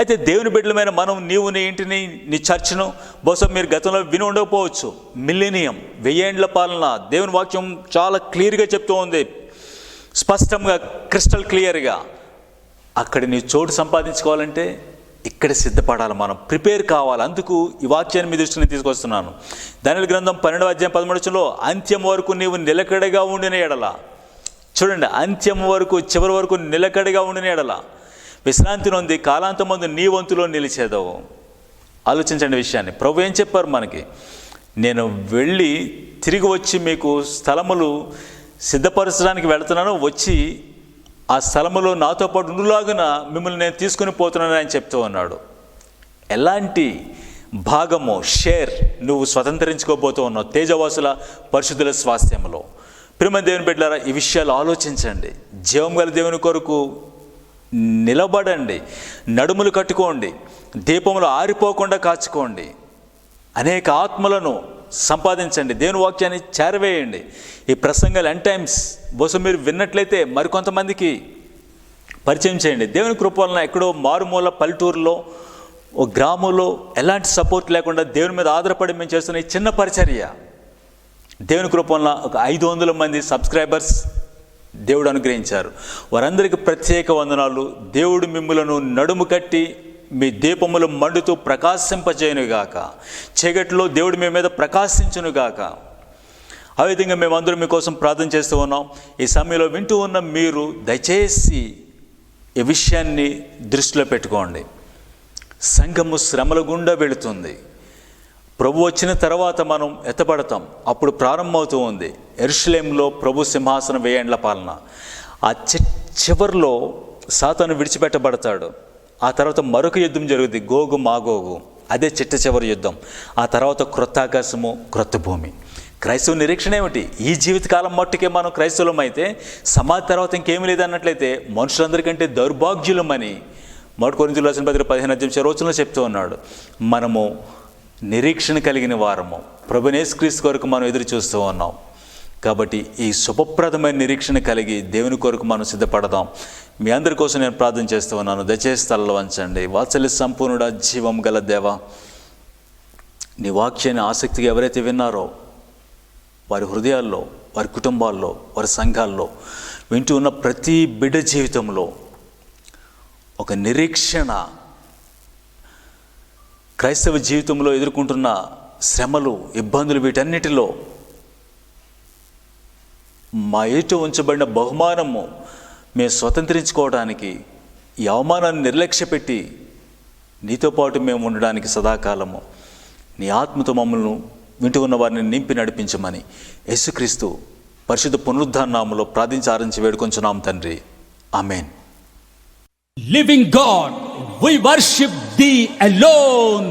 అయితే దేవుని బిడ్డలమైన మనం, నీవు నీ ఇంటిని, నీ చర్చ్ను, బహుశా మీరు గతంలో విని ఉండకపోవచ్చు, మిలీనియం, 1000 ఏండ్ల పాలన. దేవుని వాక్యం చాలా క్లియర్గా చెప్తూ ఉంది, స్పష్టంగా, క్రిస్టల్ క్లియర్గా. అక్కడ నీ చోటు సంపాదించుకోవాలంటే ఇక్కడ సిద్ధపడాలి, మనం ప్రిపేర్ కావాలి. అందుకు ఈ వాక్యాన్ని మీ దృష్టిని తీసుకొస్తున్నాను. దానియేలు గ్రంథం 12వ అధ్యాయం 13వచనంలో, అంత్యం వరకు నీవు నిలకడగా ఉండిన ఎడల, చూడండి, అంత్యం వరకు, చివరి వరకు నిలకడగా ఉండిన ఎడల విశ్రాంతి నొంది కాలాంతమందు నీ వంతులో నిలిచేదవు. ఆలోచించండి విషయాన్ని. ప్రభు ఏం చెప్పారు మనకి? నేను వెళ్ళి తిరిగి వచ్చి మీకు స్థలములు సిద్ధపరచడానికి వెళుతున్నాను, వచ్చి ఆ స్థలములో నాతో పాటు ఉండులాగున మిమ్మల్ని నేను తీసుకుని పోతున్నానని ఆయన చెప్తూ ఉన్నాడు. ఎలాంటి భాగము, షేర్ నువ్వు స్వతంత్రించుకోబోతూ ఉన్నావు తేజవాసుల పరిశుద్ధుల స్వాస్థ్యంలో? ప్రేమ దేవుని బిడ్డలారా, ఈ విషయాలు ఆలోచించండి. జీవం గల దేవుని కొరకు నిలబడండి, నడుములు కట్టుకోండి, దీపములు ఆరిపోకుండా కాచుకోండి, అనేక ఆత్మలను సంపాదించండి, దేవుని వాక్యాన్ని చేరవేయండి. ఈ ప్రసంగాలు ఎన్ టైమ్స్ బహుశా మీరు విన్నట్లయితే మరికొంతమందికి పరిచయం చేయండి. దేవుని కృప వలన ఎక్కడో మారుమూల పల్లెటూరులో, ఓ గ్రామంలో ఎలాంటి సపోర్ట్ లేకుండా దేవుని మీద ఆధారపడి మేము చేస్తున్న ఈ చిన్న పరిచర్య, దేవుని కృప వలన ఒక 500 మంది సబ్స్క్రైబర్స్ దేవుడు అనుగ్రహించారు. వారందరికీ ప్రత్యేక వందనాలు. దేవుడు మిమ్ములను నడుము కట్టి మీ దీపములు మండుతూ ప్రకాశింపజేయునుగాక. చీకటిలో దేవుడు మీ మీద ప్రకాశించునుగాక. ఆ విధంగా మేమందరం మీకోసం ప్రార్థన చేస్తూ ఉన్నాం. ఈ సమయంలో వింటూ ఉన్న మీరు దయచేసి ఈ విషయాన్ని దృష్టిలో పెట్టుకోండి. సంఘము శ్రమల గుండా వెళుతుంది. ప్రభు వచ్చిన తర్వాత మనం ఎత్తబడతాం. అప్పుడు ప్రారంభమవుతూ ఉంది యెరూషలేములో ప్రభు సింహాసనం 1000 ఏండ్ల పాలన. ఆ చివరిలో సాతాను విడిచిపెట్టబడతాడు. ఆ తర్వాత మరొక యుద్ధం జరుగుతుంది, గోగు మాగోగు. అదే చిట్ట చివరి యుద్ధం. ఆ తర్వాత క్రొత్త ఆకాశము, క్రొత్త భూమి. క్రైస్తవ నిరీక్షణ ఏమిటి? ఈ జీవితకాలం మట్టుకే మనం క్రైస్తవులం అయితే సమాధి తర్వాత ఇంకేమీ లేదన్నట్లయితే మనుషులందరికంటే దౌర్భాగ్యులమని 1 కొరింథీయులకు రాసిన పత్రిక 15 చెప్తూ ఉన్నాడు. మనము నిరీక్షణ కలిగిన వారము, ప్రభువైన యేసుక్రీస్తు కొరకు మనం ఎదురు చూస్తూ ఉన్నాం. కాబట్టి ఈ శుభప్రదమైన నిరీక్షణ కలిగి దేవుని కొరకు మనం సిద్ధపడదాం. మీ అందరి కోసం నేను ప్రార్థన చేస్తూ ఉన్నాను. దయచేసి తలలో వంచండి. వాత్సల్య సంపూర్ణుడా, జీవం గల దేవా, నీ వాక్యాన్ని ఆసక్తిగా ఎవరైతే విన్నారో వారి హృదయాల్లో, వారి కుటుంబాల్లో, వారి సంఘాల్లో వింటూ ఉన్న ప్రతి బిడ్డ జీవితంలో ఒక నిరీక్షణ, క్రైస్తవ జీవితంలో ఎదుర్కొంటున్న శ్రమలు, ఇబ్బందులు, వీటన్నిటిలో మా ఎదుట ఉంచబడిన బహుమానము మేము స్వతంత్రించుకోవడానికి, ఈ అవమానాన్ని నిర్లక్ష్యపెట్టి నీతో పాటు మేము ఉండడానికి సదాకాలము నీ ఆత్మతో మమ్మల్ని వింటూ ఉన్న వారిని నింపి నడిపించమని యేసుక్రీస్తు పరిశుద్ధ పునరుద్ధాన నామములో ప్రార్థించి ఆరాధించి వేడుకొంచున్నాం తండ్రి. ఆమేన్. Living God, we worship thee alone.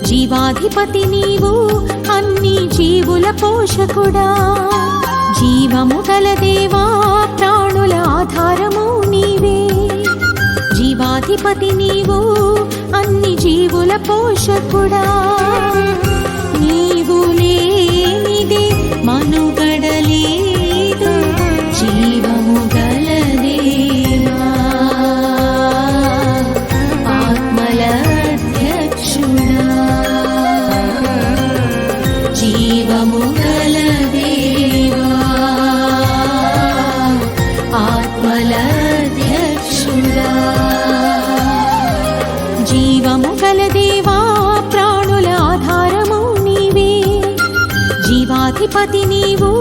జీవాధిపతి నీవు, అన్ని జీవుల పోషకుడా. జీవము గల దేవా, ప్రాణుల ఆధారము నీవే. జీవాధిపతి నీవు, అన్ని జీవుల పోషకుడా. నీవు లేనిదే మనుగడలేదు, జీవము గల దేవా, ఆత్మల అధ్యక్షుడా. జీవము గల దేవా, ఆత్మల అధ్యక్షుడా. జీవము గల దేవా, ప్రాణుల ఆధారము నీవే. జీవాధిపతి నీవు,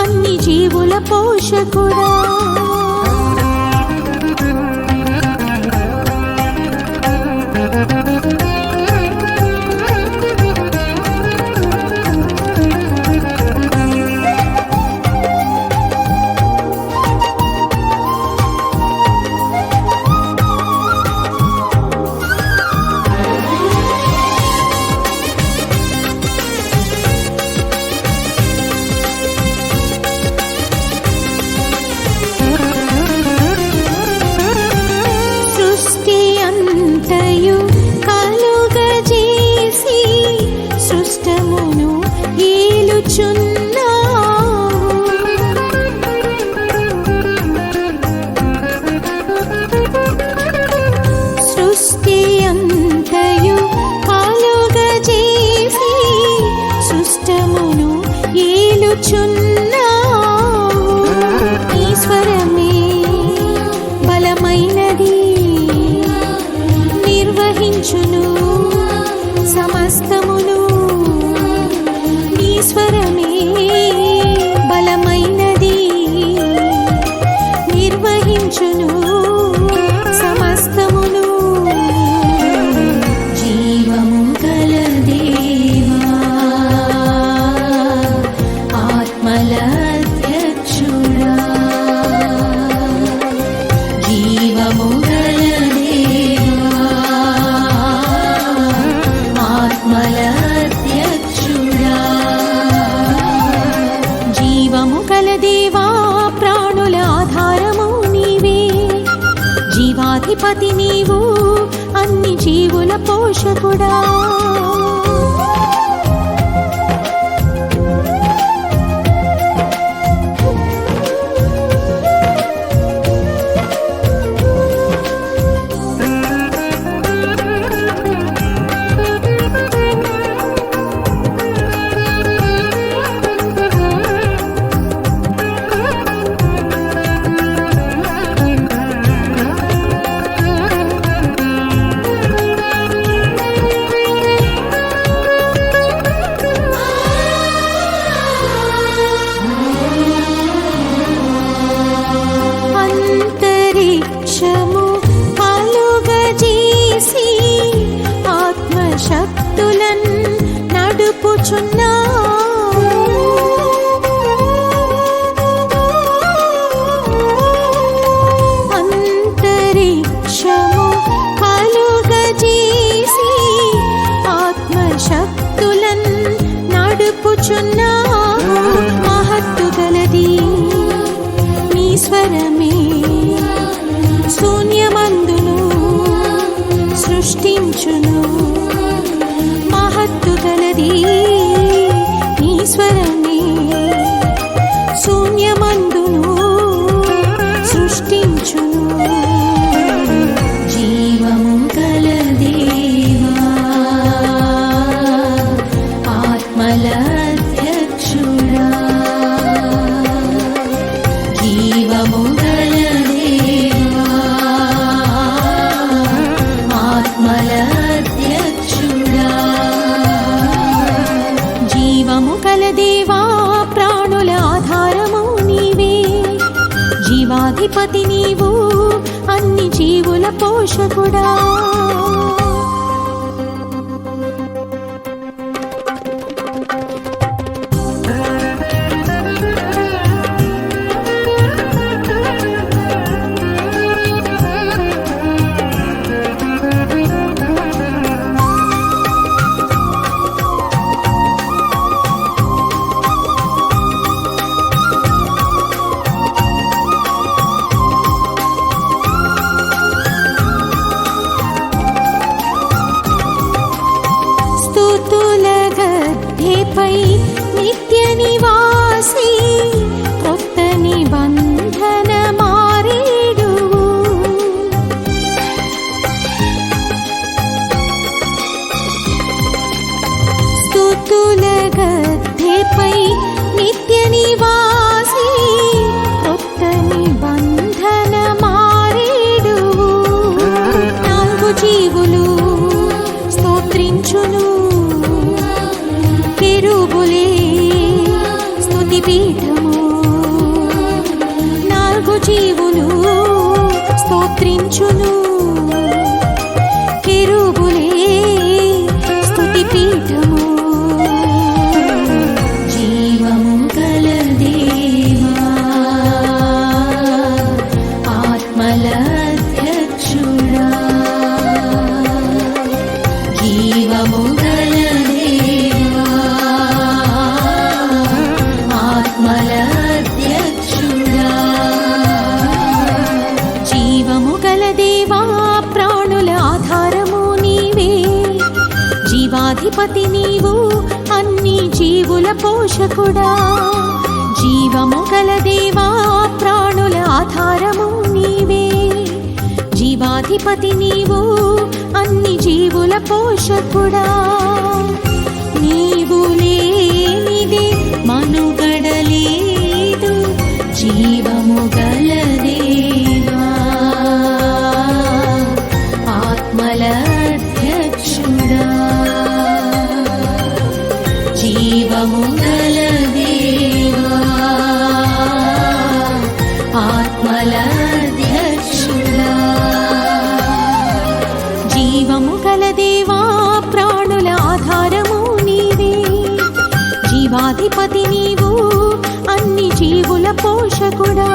అన్ని జీవుల పోషకుడా. ఈశ్వరమే బలమైనది, నిర్వహించును సమస్తమును. ఈశ్వరమే బలమైనది, నిర్వహించును సమస్తమును. జీవము గల దేవా, ఆత్మల అధ్యక్షుడా. జీవము గల దేవా, ఆత్మల జీవాధిపతి నీవు అన్ని జీవుల పోషకుడా. శక్తులన్ నడుపుచున్నా అంతరిక్షము కలుగజేసి ఆత్మశక్తులన్ నడుపుచున్నా మహత్తు గలది నీ స్వరమే శూన్యమందును సృష్టించును. మహత్తు గలది నీ స్వరమే శూన్యమందును సృష్టించును. జీవము గల దేవా ఆత్మల అధ్యక్షుడా. జీవము గల దేవా ఆత్మల అధ్యక్షుడా. జీవము కల దేవా ప్రాణుల ఆధారము నీవే. జీవాధిపతి నీవు అన్ని జీవుల పోషకుడా. నిత్య నివాసి కొత్త నిబంధన మారేడు. స్తుతుల గద్దెపై నిత్య నివాసి కొత్త నిబంధన మారేడు. నాలుగు జీవులు స్తోత్రించును. కెరూబులే స్తుతి పీఠము. నాలుగు జీవులు స్తోత్రించును. కెరూబులే స్తుతి పీఠము. జీవము గల దేవా ఆత్మల అధ్యక్షుడా. జీవము గల ఆత్మల అధ్యక్షుడా. జీవము గల దేవా ప్రాణుల ఆధారము నీవే. జీవాధిపతి నీవు అన్ని జీవుల పోషకుడా. జీవము గల దేవా ప్రాణుల ఆధారము నీవే. జీవాధిపతి నీవు అన్ని జీవుల పోషకుడా. నీవు లేనిదే మనుగడలేదు. జీవము గల దేవా ఆత్మల అధ్యక్షుడా. జీవము గల దేవా ఆత్మల అధ్యక్షుడా. జీవము గల దేవా ప్రాణుల ఆధారము నీవే. జీవాధిపతి నీవు అన్ని జీవుల పోషకుడా.